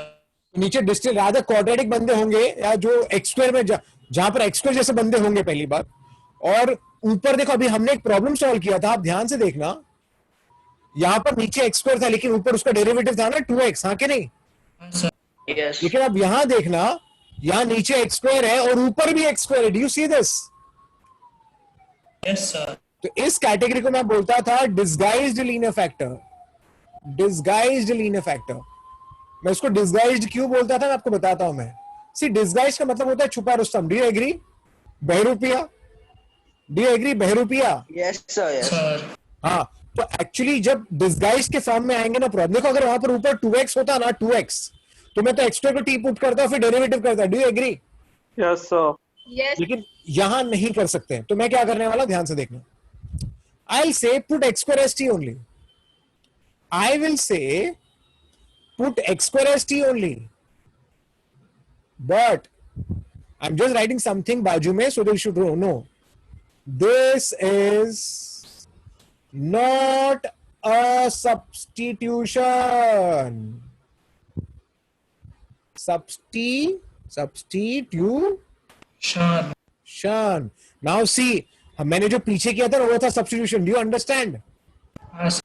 नीचे डिस्टिंक्ट रादर क्वाड्रेटिक बंदे होंगे, या जो एक्स स्क्वायर में जहां पर एक्स स्क्वायर जैसे बंदे होंगे पहली बात. और ऊपर देखो, अभी हमने एक प्रॉब्लम सॉल्व किया था, आप ध्यान से देखना. यहां पर नीचे एक्स स्क्वायर था, लेकिन ऊपर उसका डेरिवेटिव था ना 2x, हाँ कि नहीं? Yes, sir. Yes. लेकिन अब यहां देखना, यहां नीचे एक्स स्क्वायर है और ऊपर भी एक्स स्क्वायर है. Do you see this? Yes, sir. तो इस कैटेगरी को मैं बोलता था disguised linear factor. Disguised linear factor. मैं इसको डिसगाइज्ड क्यों बोलता था, मैं आपको बताता हूं. मैं सी डिसगाइज्ड का मतलब होता है छुपा रुस्तम. Do you agree? बहरूपिया. Do you agree? बहरूपिया. Yes, sir. Yes. Sir. हाँ, तो एक्चुअली जब डिसगाइज के फॉर्म में आएंगे ना प्रॉब्लम, देखो अगर वहां पर ऊपर 2x होता ना 2x, तो मैं तो एक्स स्क्वायर को टी पुट करता फिर डेरिवेटिव करता. Do you agree? Yes, sir. लेकिन यहां नहीं कर सकते. तो मैं क्या करने वाला, ध्यान से देखना. I will say put x square S T only. I will say put x square S T only, but I am just writing something बाजू में, so they should know this is not a substitution. Substitution. Now see, मैंने जो पीछे किया था ना वो था substitution. Do you understand? Yes, sir.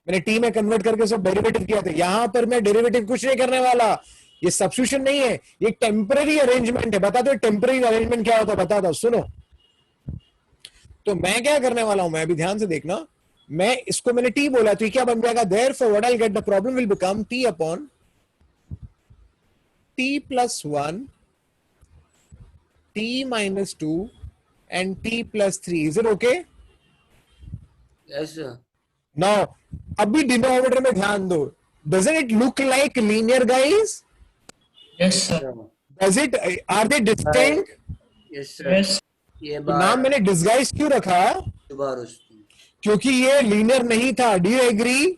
मैंने टी में कन्वर्ट करके सब डेरिवेटिव किया था. यहां पर मैं डेरिवेटिव कुछ नहीं करने वाला. ये सब्स्टिट्यूशन नहीं है, ये टेम्पररी अरेंजमेंट है. बता दो टेम्पररी अरेंजमेंट क्या होता है, बता दो. सुनो, तो मैं क्या करने वाला हूं, मैं अभी ध्यान से देखना. मैं इसको मैंने टी बोला, तो ये क्या बन जाएगा? Therefore what I will get, the problem will become T upon T plus 1, T minus 2 and T plus 3. Is it okay? Yes, sir. Now अभी डिनोमिनेटर में ध्यान दो. Doesn't it look like linear guys? Yes, sir. Does it, are they distinct? Yes, sir. Yes. ये तो नाम मैंने disguise क्यों रखा? बार उसकी. क्योंकि ये लीनियर नहीं था. Do you agree?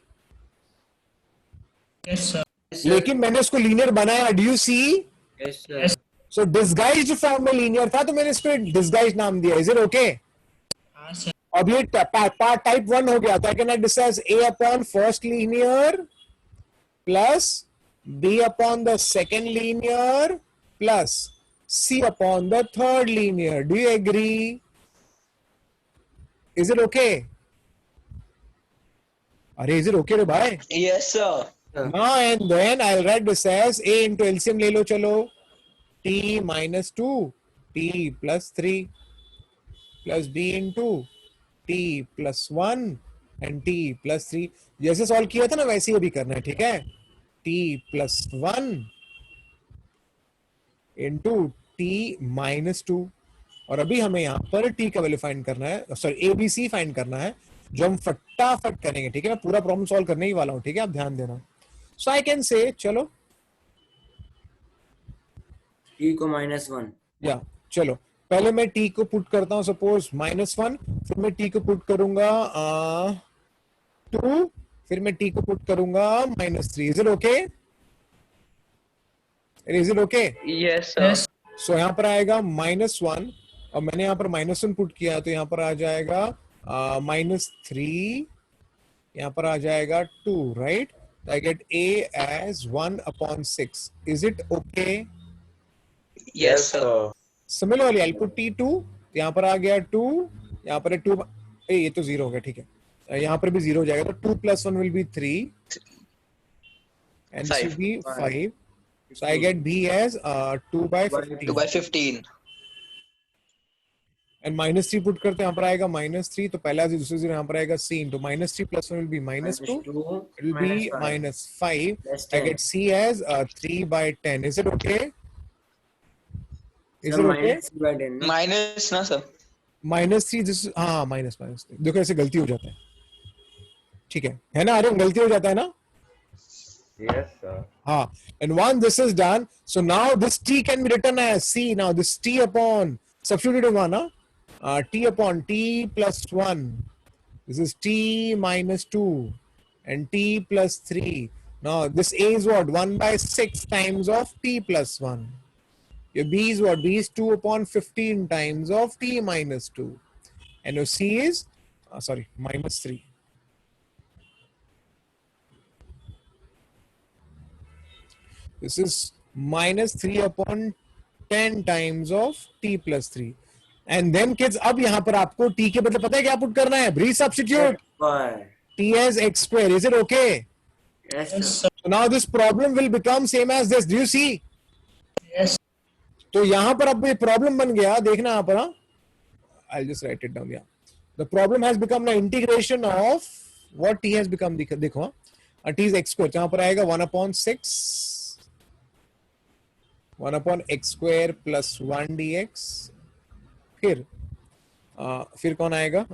Yes, sir. लेकिन मैंने उसको लीनियर बनाया. Do you see? Yes, sir. Yes. So disguised form में लीनियर था, तो मैंने इसको डिसगाइज्ड नाम दिया. Is it okay? Yes, sir. अब ये पार्ट टाइप 1 हो गया. तो I can write this as a upon first linear plus b upon the second linear plus c upon the third linear. Do you agree? Is it okay? अरे is it okay रे भाई? Yes, sir. Now and then I'll write this as a into LCM ले लो. चलो, t minus 2 t plus 3 plus b into t plus 1 and t plus 3. जैसे solve किया था ना वैसे ही अभी करना है. ठीक है? t plus 1 into t minus 2. और अभी हमें यहाँ पर t का वैल्यू फाइंड करना है, सॉरी abc फाइंड करना है, जो हम फटाफट करेंगे. ठीक है? मैं पूरा प्रॉब्लम सॉल्व करने ही वाला हूँ. ठीक है? आप ध्यान देना. सो आई कैन से, चलो T को -1. या चलो पहले मैं t को पुट करता हूं, सपोज -1, फिर मैं t को पुट करूंगा 2, फिर मैं t को पुट करूंगा -3. Is it okay? Is it okay? Yes, sir. Yes. सो यहां पर आएगा -1 और मैंने यहां पर -1 पुट किया, तो यहां पर आ जाएगा -3, यहां पर आ जाएगा 2, right? I get a as 1/6. Is it okay? Yes, sir. Similarly, I'll put t2. यहाँ पर आ गया 2, यहाँ पर 2, ये तो 0 हो गया. ठीक है, यहाँ पर भी 0 हो जाएगा. तो 2 + 1 will be 3 and c 5. be 5. So I get b as 2/15. 2/15. And -3 put करते हैं, यहाँ पर आएगा -3, तो पहला जीरो दूसरा जीरो यहाँ पर आएगा c into -3 plus 1 will be -2, it will be -5. I get c as 3/10. Is it okay? Is it okay? -3/10 ना? Minus ना sir. -3 दिस, हाँ माइनस देखो ऐसे गलती हो जाता है, ठीक है ना आर्यन, गलती हो जाता है ना? Yes, sir. हाँ, and once this is done, so now this t can be written as c. Now this t upon substituting one, t upon t plus 1. This is t minus 2 and t plus 3. Now this a is what? 1/6 times of t plus 1. Your b is what? B is 2 upon 15 times of t minus 2. And your c is, -3. This is -3 upon 10 times of t plus 3. And then kids, अब यहाँ पर आपको t के बदले पता है क्या put करना है? Resubstitute Square. t as x square. Is it okay? Yes, Yes, sir. sir. So now this problem will become same as this. Do you see? Yes. तो यहाँ पर अब ये प्रॉब्लम बन गया, देखना यहाँ पर, I'll just write it down. Yeah, the problem has become the integration of what t has become. देखो t is x square, यहाँ पर आएगा 1/6 1/x square plus 1 dx. फिर कौन आएगा?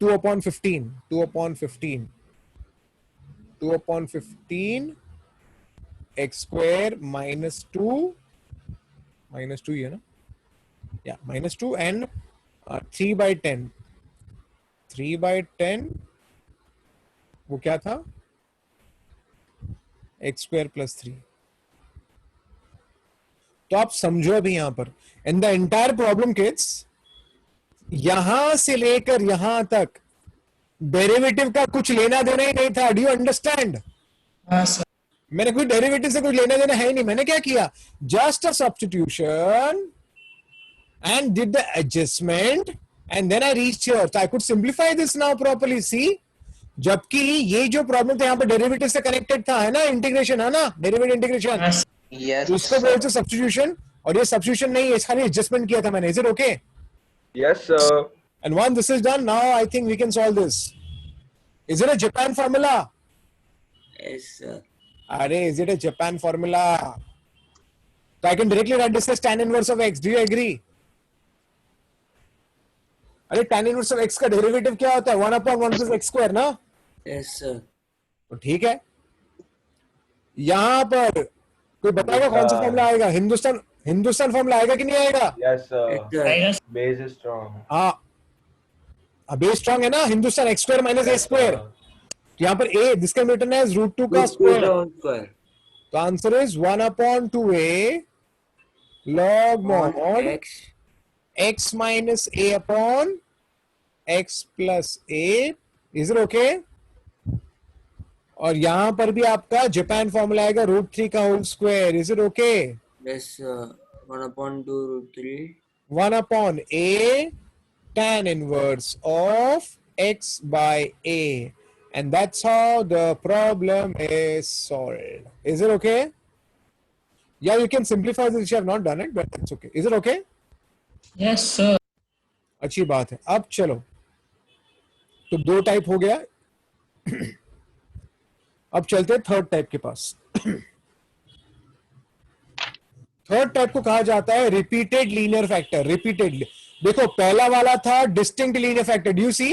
2/15 x square -2 ही है ना? या -2 and 3/10 वो क्या था? x square plus 3. तो आप समझो अभी यहां पर, in the entire problem kids, यहां से लेकर यहां तक डेरिवेटिव का कुछ लेना देना ही नहीं था. Do you understand? हाँ सर. मैंने कोई डेरिवेटिव से कुछ लेना देना है ही नहीं. मैंने क्या किया? Just a substitution and did the adjustment and then I reached here. So I could simplify this now properly. See, जबकि ये जो प्रॉब्लम था यहाँ पर डेरिवेटिव से कनेक्टेड था, है ना? इंटीग्रेशन, है ना? डेरिवेटिव इंटीग्रेशन, हाँ सर. Yes. उसको बोलते सब्स्टिट्यूशन, और ये सब्स्टिट्यूशन नहीं है, खाली एडजस्टमेंट किया था मैंने. Is it okay? Yes, sir. And once this is done, now I think we can solve this. Is it a Japan formula? Yes, sir. Arey, is it a Japan formula? So I can directly write this as tan inverse of x. Do you agree? अरे tan inverse of x का derivative क्या होता है? 1/1 plus x square ना? Yes, sir. तो ठीक है. यहां पर कोई बताएगा कौन सा फॉर्मूला आएगा? हिंदुस्तान फॉर्मूला आएगा कि नहीं आएगा? Yes, sir. Yes, sir. आएगा सर. Base is strong. हाँ, बेस स्ट्रॉन्ग है ना? Hindustan x square minus a square. यहाँ पर a, जिसका रिटर्न है √2 का स्क्वायर. Square. तो answer is 1/2a log mod X. x minus a upon x plus a. Is it okay? और यहां पर भी आपका जापान फॉर्मूला आएगा √3 का whole square. Is it okay? Yes, sir. 1/2√3. 1/a tan inverse of x by a, and that's how the problem is solved. Is it okay? Yeah, you can simplify this if you have not done it, but it's okay. Is it okay? Yes sir. अच्छी बात है. अब चलो, तो 2 type हो गया. अब चलते हैं थर्ड टाइप के पास. थर्ड टाइप को कहा जाता है रिपीटेड लीनियर फैक्टर. रिपीटेड, देखो पहला वाला था distinct linear factor. Do you see?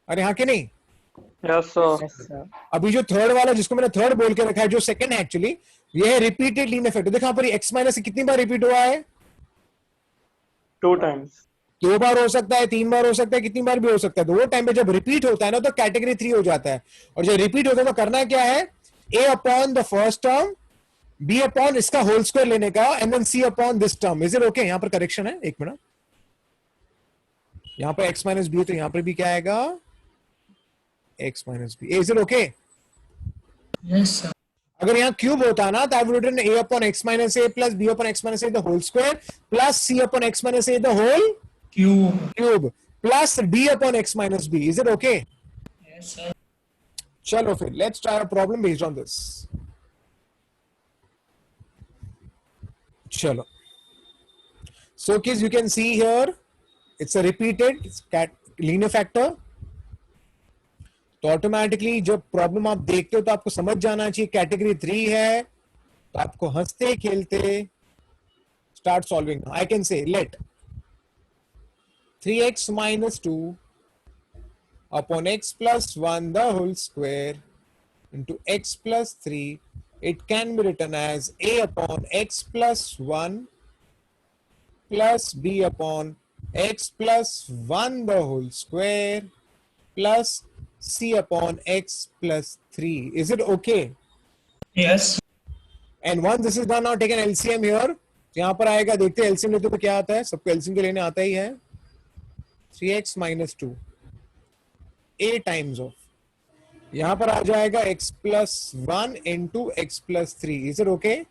अरे हाँ कि नहीं? Yes, sir. अभी जो थर्ड वाला, जिसको मैंने थर्ड बोल के रखा है, जो सेकंड है एक्चुअली, ये है रिपीटेड लीनियर फैक्टर. देखो यहाँ पर x माइनस कितनी बार रिपीट हुआ है? 2 times. 2 बार हो सकता है, 3 बार हो सकता है, कितनी बार भी हो सकता है. तो वो टाइम पे जब रिपीट होता है ना, तो कैटेगरी 3 हो जाता है. और जब रिपीट होता है तो करना क्या है? a upon the first term, b upon इसका होल स्क्वायर लेने का, and then c upon this term. Is it okay? यहाँ पर करेक्शन है, एक मिनट. यहाँ पर x माइनस बी है, तो यहाँ पर भी क्या आएगा? x minus B. Is it okay? Yes sir. अगर यहाँ क्यूब होता ना, तो I would written a upon x minus a plus b upon x minus a the whole square plus c upon x minus a the whole Cube. Cube plus d upon x minus b. Is it okay? Yes sir. चलो फिर let's try a problem based on this. चलो, So kids, you can see here, it's a repeated linear factor. तो automatically जब problem आप देखते हो तो आपको समझ जाना चाहिए कैटेगरी 3 है, तो आपको हंसते खेलते start solving. I can say let 3x minus 2 upon x plus 1 the whole square into x plus 3. It can be written as a upon x plus 1 plus b upon x plus 1 the whole square plus c upon x plus 3. Is it okay? Yes. And once this is done, now take an LCM here. यहाँ पर आएगा, देखते हैं LCM लेते तो क्या आता है. सबको LCM तो लेने आता ही है. 3x minus 2 a times of, यहाँ पर आ जाएगा x plus 1 into x plus 3. Is it okay?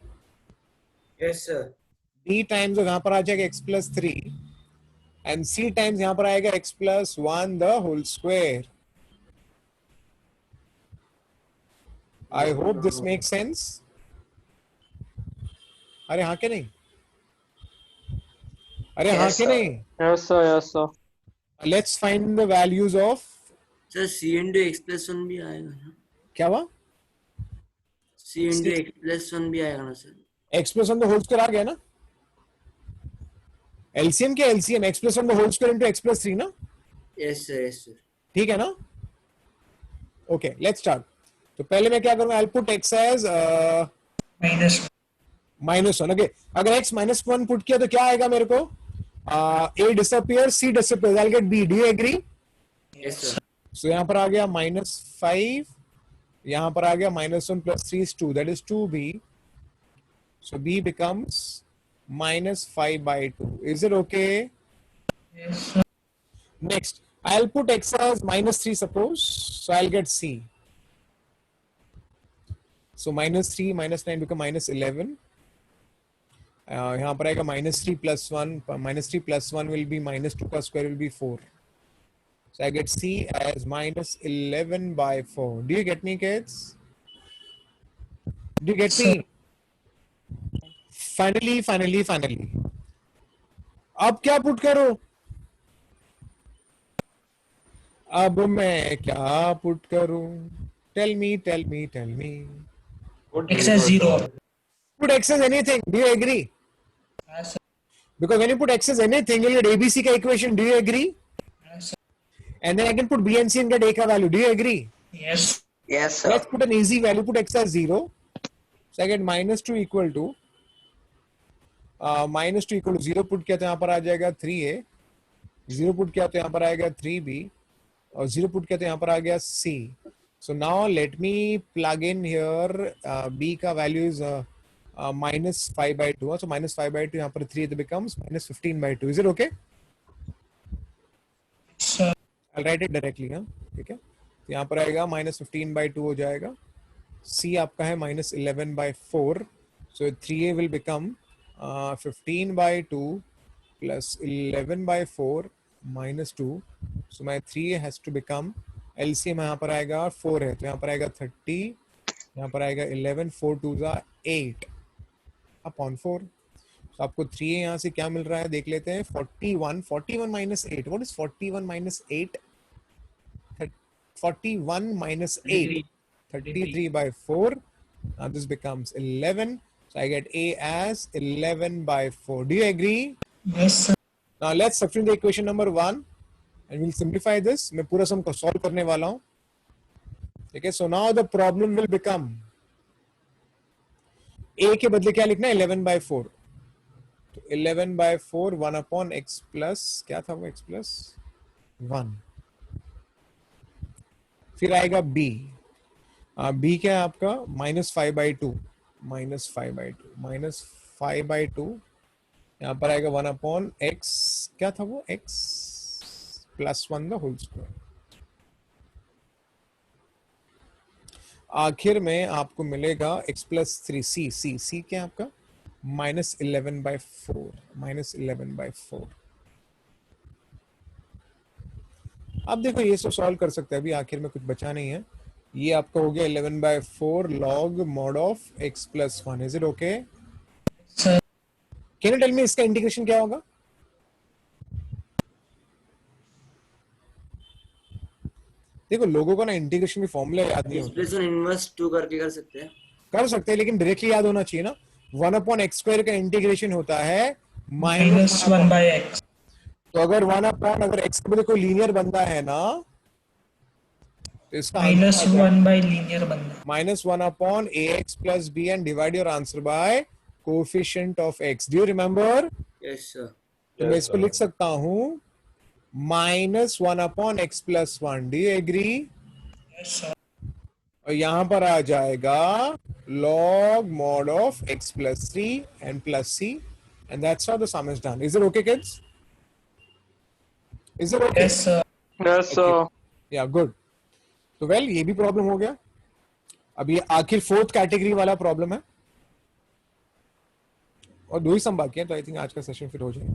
Yes, sir. b times of यहाँ पर आ जाएगा x plus 3 and c times यहाँ पर आएगा x plus 1 the whole square. I hope this makes sense. अरे हाँ के नहीं? अरे हाँ Yes, के sir. नहीं? Yes, sir. Yes, sir. Let's find the values of, sir c into x plus 1 भी आएगा ना? क्या हुआ? c into x plus 1 भी आएगा ना sir? x plus 1 the whole square आ गया ना? LCM क्या LCM? x plus 1 the whole square into x plus 3 ना? Yes, sir. Yes, sir. ठीक है ना? Okay, let's start. तो पहले मैं क्या करूँगा? I'll put x as Minus. -1. Okay, अगर x -1 put किया तो क्या आएगा मेरे को? a disappears, c disappears. I'll get b. Do you agree? Yes, sir. So यहाँ पर आ गया -5. यहाँ पर आ गया -1 plus 3 is 2. That is 2b. So b becomes -5 by 2. Is it okay? Yes, sir. Next, I'll put x as -3 suppose. So I'll get c. So -3 -9 become -11. यहाँ पर आएगा -3 plus 1. -3 plus 1 will be -2 का square will be 4. So I get c as -11 by 4. Do you get me, kids? Do you get me? Finally. अब क्या put करो? अब मैं क्या पुट करूं? Tell me. X as 0. Put x as anything. Do you agree? Yes, sir. Because when you put x as anything, you'll get ABC ka equation. Do you agree? Yes, sir. And then I can put B and C and get A ka value. Do you agree? Yes. Yes, sir. Let's put an easy value. Put x as 0. So I get -2 equal to -2 equal to 0 put किया तो यहाँ पर आ जाएगा 3a. 0 put किया तो यहाँ पर आएगा 3b. और 0 put किया तो यहाँ पर आ गया c. So now let me plug in here. B का value is -5 by 2. So -5 by 2 यहाँ पर 3 it becomes -15 by 2. Is it okay? Sir. I'll write it directly. हाँ ठीक है. तो यहाँ पर आएगा -15 by 2 हो जाएगा. C आपका है -11 by 4. So 3a will become 15 by 2 plus 11 by 4 minus 2. So my 3a has to become LCM यहाँ पर आएगा 4 है तो यहाँ पर आएगा 30. यहाँ पर आएगा 11. 4 2 जा 8 upon 4. तो आपको 3a यहाँ से क्या मिल रहा है देख लेते हैं. 41 minus 8. What is 41 minus 8? 41 minus 8. 33 by 4. Now this becomes 11. So I get A as 11 by 4. Do you agree? Yes, sir. Now let's substitute the equation number 1 and we'll simplify this. मैं पूरा सम को solve करने वाला हूँ. Okay, so now the problem will become A के बदले क्या लिखना है 11 by 4. तो 11 by 4 1 upon x plus क्या था वो x plus 1. फिर आएगा B. B क्या है आपका -5 by 2. -5 by 2 यहाँ पर आएगा 1 upon x क्या था वो x plus 1 the whole square. आखिर में आपको मिलेगा x plus 3 c क्या है आपका -11 by 4. अब देखो ये सब सॉल्व कर सकते हैं. अभी आखिर में कुछ बचा नहीं है. ये आपका हो गया 11 by 4 log mod of x plus 1. Is it okay? Sir. Can you tell me इसका इंटीग्रेशन क्या होगा? देखो लोगों को ना इंटीग्रेशन के फॉर्मूला याद नहीं होते, एक्सप्रेशन इनवर्स 2 करके कर सकते हैं. कर सकते हैं लेकिन डायरेक्टली याद होना चाहिए ना. 1/x² का इंटीग्रेशन होता है minus 1 by x. तो अगर अगर x के बदले कोई लीनियर बंदा है ना तो इसका minus 1 by linear बनना. -1/ax plus b and divide your answer by coefficient of x. Do you remember? Yes sir. तो मैं इसको लिख सकता हूँ -1/x plus 1. Do you agree? Yes sir. और यहाँ पर आ जाएगा log mod of x plus 3 and plus c and that's how the sum is done. Is it okay kids? Is it okay? Yes sir. Yes, sir. Yeah, good. तो well ये भी problem हो गया. अब ये आखिर फोर्थ कैटेगरी वाला problem है और 2 ही सम बाकी है तो आई थिंक आज का सेशन फिर हो जाएगा.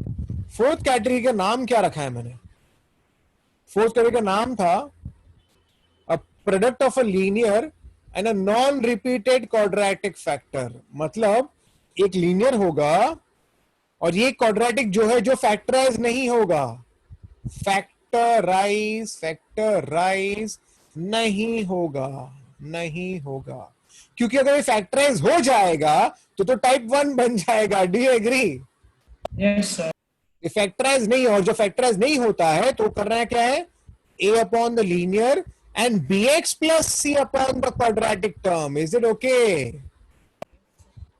फोर्थ कैटेगरी का नाम क्या रखा है मैंने? फोर्थ कैटेगरी का नाम था a product of a linear and a non repeated quadratic factor. मतलब एक लीनियर होगा और ये क्वाड्रेटिक जो है जो फैक्टराइज नहीं होगा. फैक्टराइज नहीं होगा क्योंकि अगर ये फैक्टराइज हो जाएगा तो टाइप 1 बन जाएगा. Do you agree? Yes sir. ये फैक्टराइज नहीं, और जो फैक्टराइज नहीं होता है तो करना है क्या है? a upon the linear and bx plus c upon the quadratic term. Is it okay?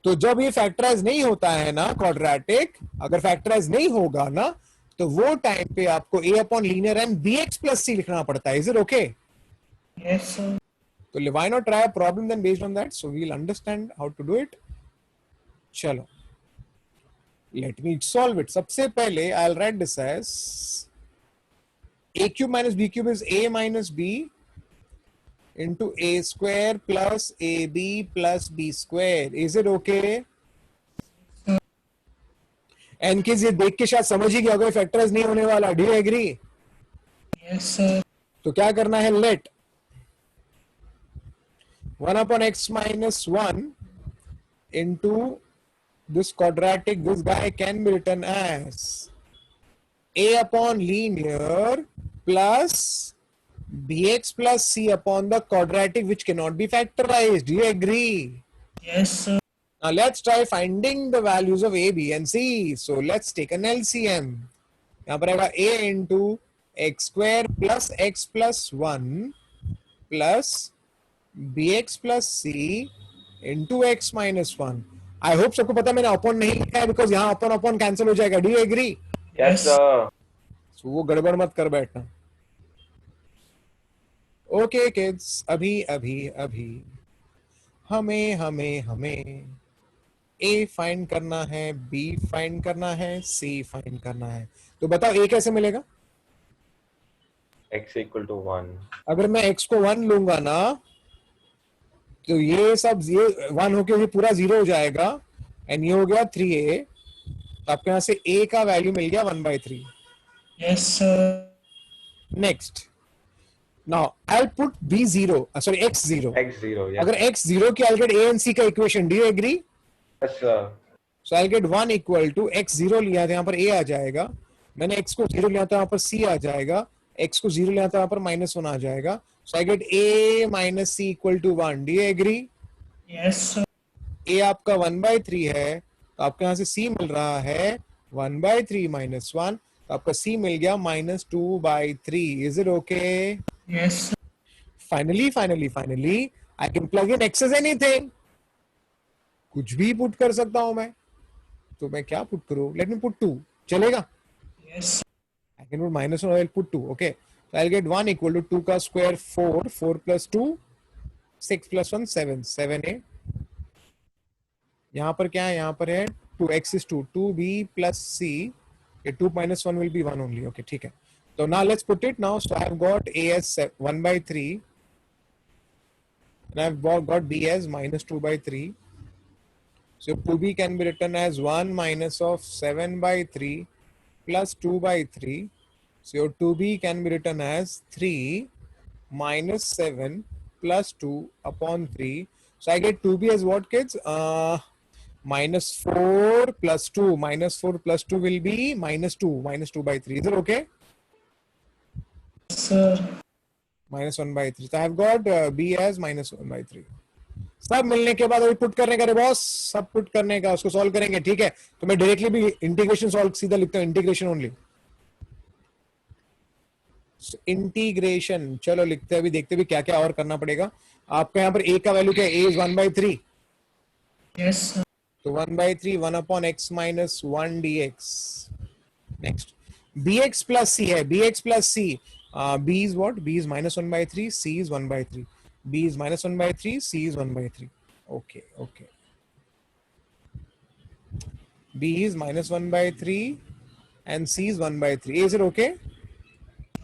तो जब ये फैक्टराइज नहीं होता है ना क्वाड्रेटिक, अगर फैक्टराइज नहीं होगा ना तो वो टाइम पे आपको a upon linear and bx plus c लिखना पड़ता है. Is it okay? Yes sir. So why not try a problem then based on that? So we'll understand how to do it. चलो, let me solve it. सबसे पहले I'll write this as a cube minus b cube is a minus b into a square plus ab plus b square. Is it okay? And किस ये देख के शायद समझ ही गया होगा फैक्टराइज नहीं होने वाला. Do you agree? Yes sir. तो क्या करना है? Let 1/x minus 1 into this quadratic, this guy can be written as a upon linear plus bx plus c upon the quadratic which cannot be factorized. Do you agree? Yes sir. Now let's try finding the values of a, b and c. So let's take an LCM. यहाँ पर आएगा a into x square plus x plus 1 plus bx plus c into x minus 1. I hope सबको पता मैंने upon नहीं लिखा है because यहाँ अपॉन कैंसिल हो जाएगा. Do you agree? Yes, sir. So वो गड़बड़ मत कर बैठना. ओके किड्स, अभी हमें a फाइंड करना है, b फाइंड करना है, c फाइंड करना है. तो बताओ a कैसे मिलेगा? X equal to 1. अगर मैं x को 1 लूंगा ना तो ये सब ये 1 होके ये पूरा 0 हो जाएगा एंड ये हो गया 3a. तो आपके यहाँ से a का वैल्यू मिल गया 1/3. Yes sir. Next, now I will put b 0, sorry x 0. X0, yes. अगर x 0 की I will get a and c का equation. Do you agree? Yes, sir. So I will get 1 equal to x 0 लिया था यहाँ पर a आ जाएगा, मैंने x को 0 लिया था यहाँ पर c आ जाएगा, x को 0 लिया था यहाँ पर -1 आ जाएगा. So I get a minus c equal to 1. Do you agree? Yes sir. a आपका 1/3 है तो आपके यहाँ से c मिल रहा है 1/3 minus 1. तो आपका c मिल गया -2/3. Is it okay? Yes sir. Finally, I can plug in x as anything. कुछ भी पुट कर सकता हूं मैं. तो मैं क्या पुट करूं? Let me put 2. चलेगा? Yes sir. I can put -1 or I'll put 2. Okay. So I'll get 1 equal to 2 का square 4 plus 2 6 plus 1 7a. यहाँ पर क्या है? यहाँ पर है 2x is 2 2b plus c. 2 minus 1 will be 1 only. Okay, ठीक है. So now let's put it now. So I've got a as 1/3 and I've got b as -2/3. So 2b can be written as 1 minus of 7/3 plus 2/3. So your 2b can be written as 3 minus 7 plus 2 upon 3. So I get 2b as what, kids? -4 plus 2. -4 plus 2 will be -2. -2/3. Is it okay? Sir. -1/3. So I have got b as -1/3. सब मिलने के बाद अभी put करने का रे boss, सब put करने का, उसको सॉल्व करेंगे, ठीक है? तो मैं डायरेक्टली भी इंटीग्रेशन सॉल्व सीधा लिखता हूँ, इंटीग्रेशन ओनली. इंटीग्रेशन चलो लिखते हैं, अभी देखते हैं क्या क्या और करना पड़ेगा. आपका यहाँ पर a का वैल्यू क्या है? a is 1/3. Yes, sir. तो 1/3 1/x minus 1 dx. Next bx plus c है, bx plus c. b is what? b is -1/3, c is 1/3. b is -1/3, c is 1/3. Okay, okay. b is -1/3 and c is 1/3. Is it okay?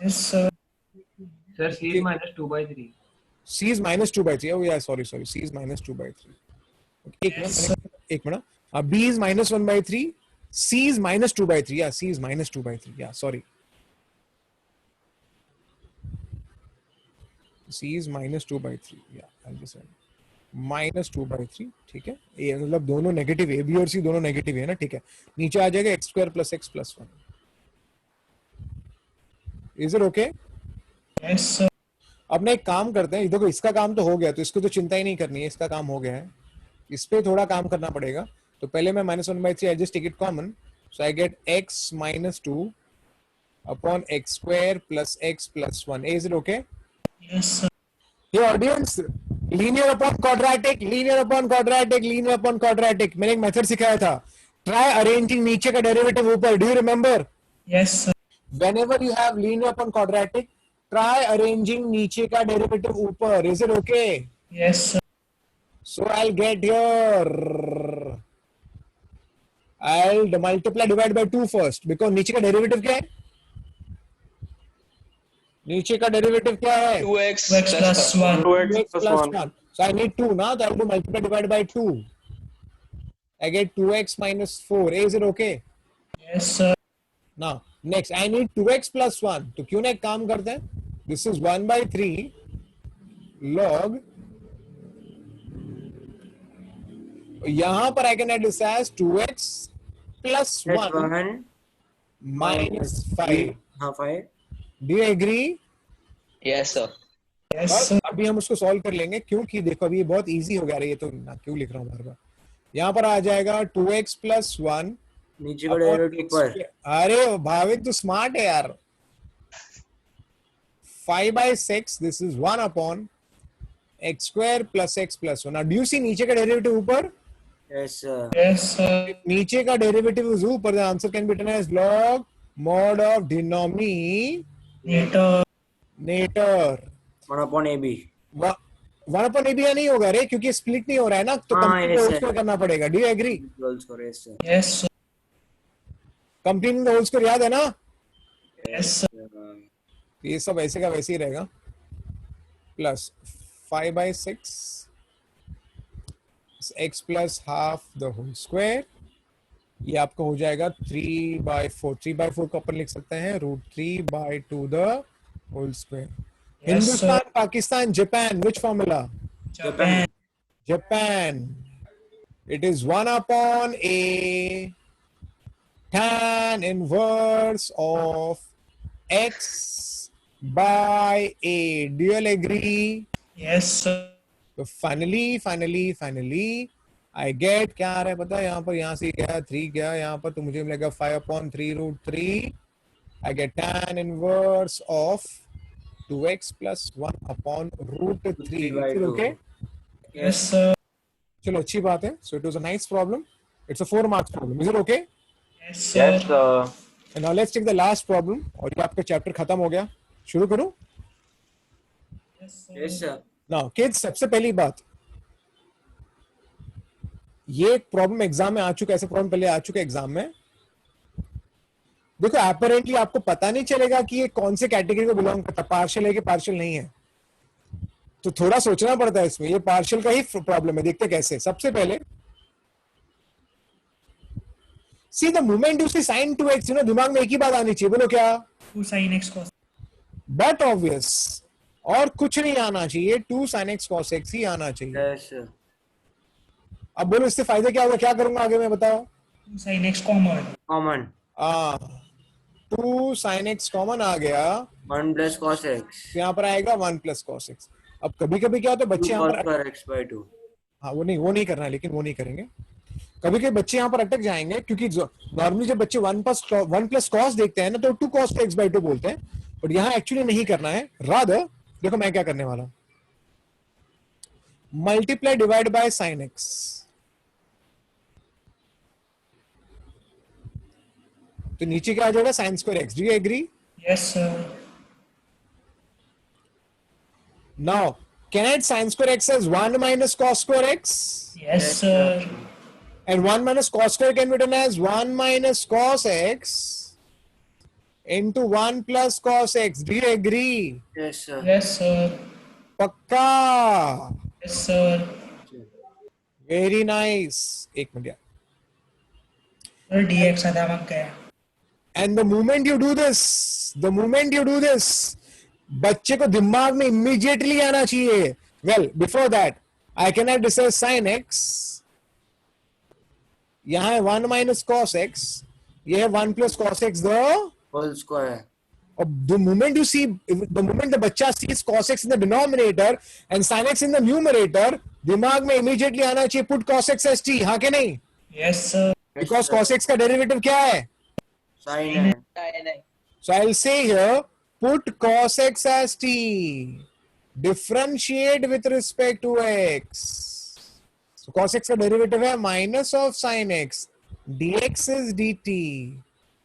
Yes, sir. Sir, C is -2/3. c is -2/3. Oh yeah, sorry, c is -2/3. Okay, एक minute. b is -1/3, c is -2/3. Yeah, c is -2/3. Yeah, sorry. c is -2/3. Yeah, I'll just say -2/3. ठीक है, ये मतलब दोनों negative है, b और c दोनों negative है ना, ठीक है. नीचे आ जाएगा x² + x + 1. Is it okay? Yes, sir. अब ना एक काम करते हैं, देखो इसका काम तो हो गया, तो इसको तो चिंता ही नहीं करनी है, इसका काम हो गया है. इस पे थोड़ा काम करना पड़ेगा. तो पहले मैं -1/3 I just take it common, so I get x - 2 upon x² + x + 1. Is it okay? Yes, sir. Hey audience, linear upon quadratic, linear upon quadratic, linear upon quadratic. मैंने एक मेथड सिखाया था. Try arranging नीचे का derivative ऊपर. Do you remember? Yes, sir. Whenever you have linear upon quadratic, try arranging नीचे का derivative ऊपर. Is it okay? Yes, sir. So I'll get here. I'll multiply divide by 2 first because नीचे का derivative क्या है? नीचे का डेरिवेटिव क्या है? 2x 2x plus 1. 2x plus 1. 1. So I need 2 now. So I'll do multiply divide by 2. I get 2x - 4. Is it okay? Yes, sir. Now next I need 2x plus 1. तो क्यों ना एक काम करते हैं? This is 1/3 log. यहां पर I can add this as 2x plus 1 1 minus 5. हाँ 5. Do you agree? Yes, sir. Yes, बस sir. अभी हम उसको सॉल्व कर लेंगे, क्योंकि देखो अभी ये बहुत इजी हो गया. ये तो ना क्यों लिख रहा हूँ बार बार. यहाँ पर आ जाएगा 2x plus 1 नीचे का डेरिवेटिव ऊपर. अरे भाविक तो स्मार्ट है यार. 5/6. This is 1 / x² + x + 1. Now do you see नीचे का डेरिवेटिव ऊपर? Yes, sir. Yes, sir. नीचे का डेरिवेटिव इज ऊपर. The answer can be written as log mod of denominator. Later. 1/AB. 1/AB नहीं होगा रे, क्योंकि स्प्लिट नहीं हो रहा है ना, तो हाँ, complete yes, whole sir. Square करना पड़ेगा. Do you agree? Whole square, yes, sir. Yes, sir. Complete the whole square याद है ना? Yes, sir. ये सब ऐसे का वैसे ही रहेगा. Plus 5/6 x plus half the whole square. ये आपको हो जाएगा 3/4. 3/4 को अपन लिख सकते हैं √3/2 the whole square. Yes, Hindustan, sir. Pakistan, Japan, which formula? Japan. Japan. It is 1/a tan inverse of x by a. Do you all agree? Yes, sir. तो finally I get क्या आ रहा है पता है? यहाँ पर, यहाँ से क्या 3 क्या यहाँ पर, तो मुझे मिलेगा 5/3 √3. I get tan inverse of 2x plus 1/√3. Okay, Yes, sir. चलो अच्छी बात है. So it was a nice problem. It's a 4 marks problem. Is it okay? Yes, sir. Yes, sir. And now let's take the last problem. और ये आपका chapter खत्म हो गया. शुरू करूं? Yes, sir. Yes, sir. Now kids, सबसे पहली बात, ये एक प्रॉब्लम एग्जाम में आ चुका है. ऐसे प्रॉब्लम पहले आ चुका है एग्जाम में. देखो अपरेंटली आपको पता नहीं चलेगा कि ये कौन से कैटेगरी को बिलोंग करता है, पार्शियल है कि पार्शियल नहीं है. तो थोड़ा सोचना पड़ता है इसमें. ये पार्शियल का ही प्रॉब्लम है. देखते कैसे. सबसे पहले see the moment you see sin 2x, दिमाग में एक ही बात आनी चाहिए. बोलो क्या? 2 sin x cos. But obvious, और कुछ नहीं आना चाहिए. 2 sin x cos x ही आना चाहिए. Yes, sir. अब बोलो इससे फायदा क्या होगा? क्या करूंगा आगे मैं, बताओ. 2 sin x common. Common. 2 sin x common आ गया. 1 plus cos x. तो यहाँ पर आएगा 1 प्लस कॉस एक्स। अब कभी कभी क्या होता है 2 बच्चे यहाँ cos पर, square x by 2. हाँ वो नहीं करना है, लेकिन वो नहीं करेंगे। कभी कभी बच्चे यहाँ पर अटक जाएंगे क्योंकि नॉर्मली जब बच्चे 1 प्लस कॉस देखते हैं ना तो 2 cos x by 2 बोलते हैं, बट यहाँ एक्चुअली नहीं करना है। रादर देखो मैं क्या करने वाला हूँ, multiply divide by sine x. तो नीचे क्या आ जाएगा, sine square x. Do you agree? Yes, sir. Now can I write sin square x as 1 minus cos square x? Yes, sir. And 1 minus cos square can be written as 1 minus cos x into 1 plus cos x. Do you agree? Yes, sir. Yes, sir. पक्का? Yes, sir. Very nice. एक minute यार। Sir, dx आधा भाग गया. And the moment you do this, बच्चे को दिमाग में immediately आना चाहिए। Well, before that, I can have this as sin x. यहाँ है 1 minus cos x, ये है 1 plus cos x the Whole square. the moment the बच्चा sees cos x in the denominator and sin x in the numerator, दिमाग में immediately आना चाहिए put cos x as t, हाँ के नहीं? Yes, sir. Because cos x का derivative क्या है? Sin x. Sin x. So I'll say here, put cos x as t, differentiate with respect to x. So cos x का derivative है minus of sin x, dx is dt.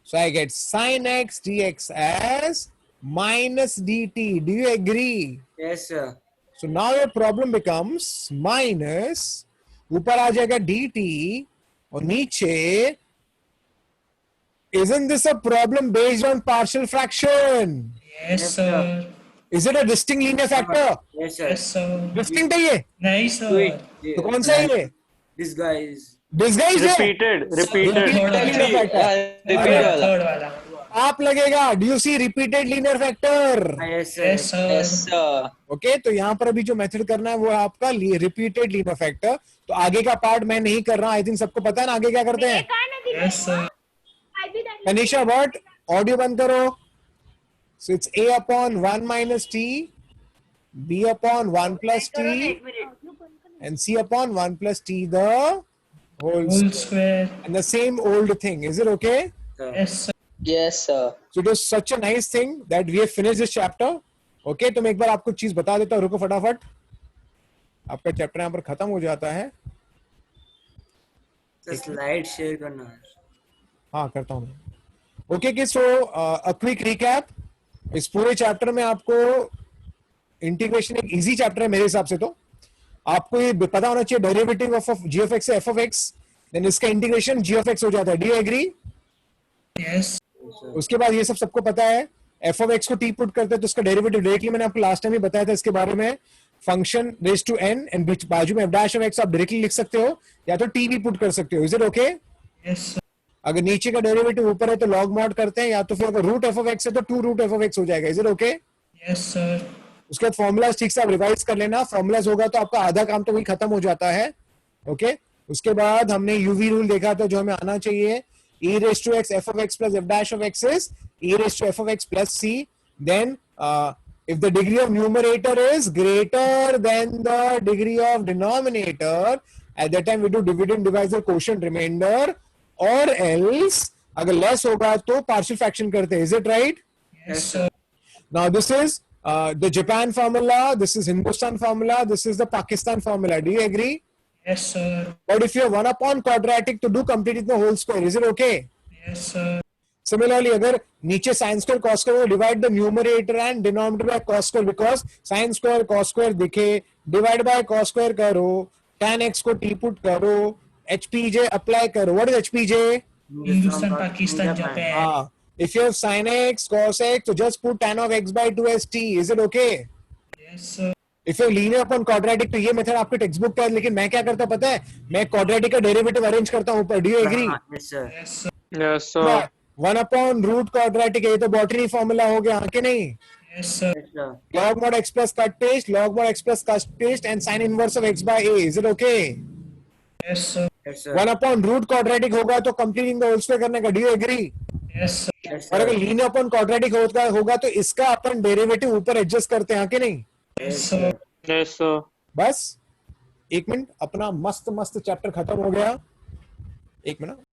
So I get sin x dx as minus dt. Do you agree? Yes, sir. So now your problem becomes minus, ऊपर आ जाएगा dt और नीचे, isn't this a problem based on partial fraction? Yes, sir. Is it a distinct linear factor? Yes, sir. Yes, sir. Distinct है ये? नहीं, sir. तो कौन सा है ये? This guy is. Disguised है? Repeated. Repeated linear factor. Repeat वाला. Third वाला. आप लगेगा, do you see repeated linear factor? Yes, sir. Yes, sir. Yes, sir. Okay, तो यहाँ पर अभी जो मेथड करना है वो है आपका repeated linear factor। तो आगे का पार्ट मैं नहीं कर रहा, आई थिंक सबको पता है ना आगे क्या करते हैं। Yes, sir. Tanisha what? Audio बंद करो। So it's a upon 1 minus t, b upon 1 plus t, and c upon 1 plus t the whole Whole square. square. And the same old thing. Is it okay? Yes, sir. Yes, sir. So it was such a nice thing that we have finished this chapter. Okay, तो मैं एक बार आपको चीज बता देता हूँ, रुको फटाफट। आपका चैप्टर यहाँ पर खत्म हो जाता है। The slide share करना है. हाँ करता हूँ मैं। Okay, कि so a quick recap. इस पूरे चैप्टर में आपको इंटीग्रेशन एक इजी चैप्टर है मेरे हिसाब से। तो आपको ये पता होना चाहिए derivative of G of x से एफ ऑफ एक्स, देन इसका इंटीग्रेशन जी ऑफ एक्स हो जाता है। Do you agree? Yes. उसके बाद ये सब सबको पता है, एफ ऑफ एक्स को टी पुट करते हैं तो उसका डेरिवेटिव डायरेक्टली मैंने आपको लास्ट टाइम ही बताया था इसके बारे में, function raise to N and बाजू में एफ डैश ऑफ एक्स आप डायरेक्टली लिख सकते हो या तो टी भी पुट कर सकते हो। Is it okay? Yes, sir. अगर नीचे का डेरिवेटिव ऊपर है तो लॉग मॉड करते हैं, या तो फिर अगर रूट एफ ऑफ एक्स है तो 2 रूट एफ ऑफ एक्स हो जाएगा। Is it okay? Yes, sir. उसके बाद फॉर्मूलाज ठीक से आप रिवाइज कर लेना, फॉर्मूलाज होगा तो आपका आधा काम तो वही खत्म हो जाता है। ओके, उसके बाद हमने यूवी रूल देखा था जो हमें आना चाहिए, e raised to x f of x plus f dash of x is e raised to f of x plus c. Then if the degree of numerator is greater than the degree of denominator, at that time we do dividend divisor quotient remainder, or else अगर less होगा तो partial fraction करते हैं। Is it right? Yes, sir. Now this is the Japan formula, this is Hindustan formula, this is the Pakistan formula. Do you agree? Yes, sir. But if you have 1 upon quadratic to do complete it the whole square, is it okay? Yes, sir. Similarly, अगर नीचे sin square cos square divide the numerator and denominator by cos square, because sin square cos square दिखे, divide by cos square करो, tan x को t put करो, HPJ apply करो. What is HPJ? Hindustan, Pakistan, Japan. हाँ, if you have sin x cos x, so just put tan of x by 2 as t. Is it okay? Yes, sir. If you linear upon quadratic, तो ये method आपके text book का है, लेकिन मैं क्या करता पता है, मैं क्वाड्रेटिक का डेरिवेटिव अरेंज करता हूँ ऊपर। Do you agree? Yes, sir. Yes, sir. Yes, sir. 1 upon root quadratic, ये तो बॉटनी फॉर्मूला हो गया, हाँ कि नहीं? Yes, sir. Yes, sir. log mod x plus cut paste, log mod x plus cut paste and sin inverse of x by a. Is it okay? Yes, sir. Yes, sir. 1 upon root quadratic होगा तो completing the whole square करने का। Do you agree? Yes, sir. Yes, और अगर sir. Linear upon quadratic होगा तो इसका अपन derivative ऊपर एडजस्ट करते हैं कि नहीं? Yes, sir. Yes, sir. बस एक मिनट, अपना मस्त मस्त चैप्टर खत्म हो गया. एक मिनट.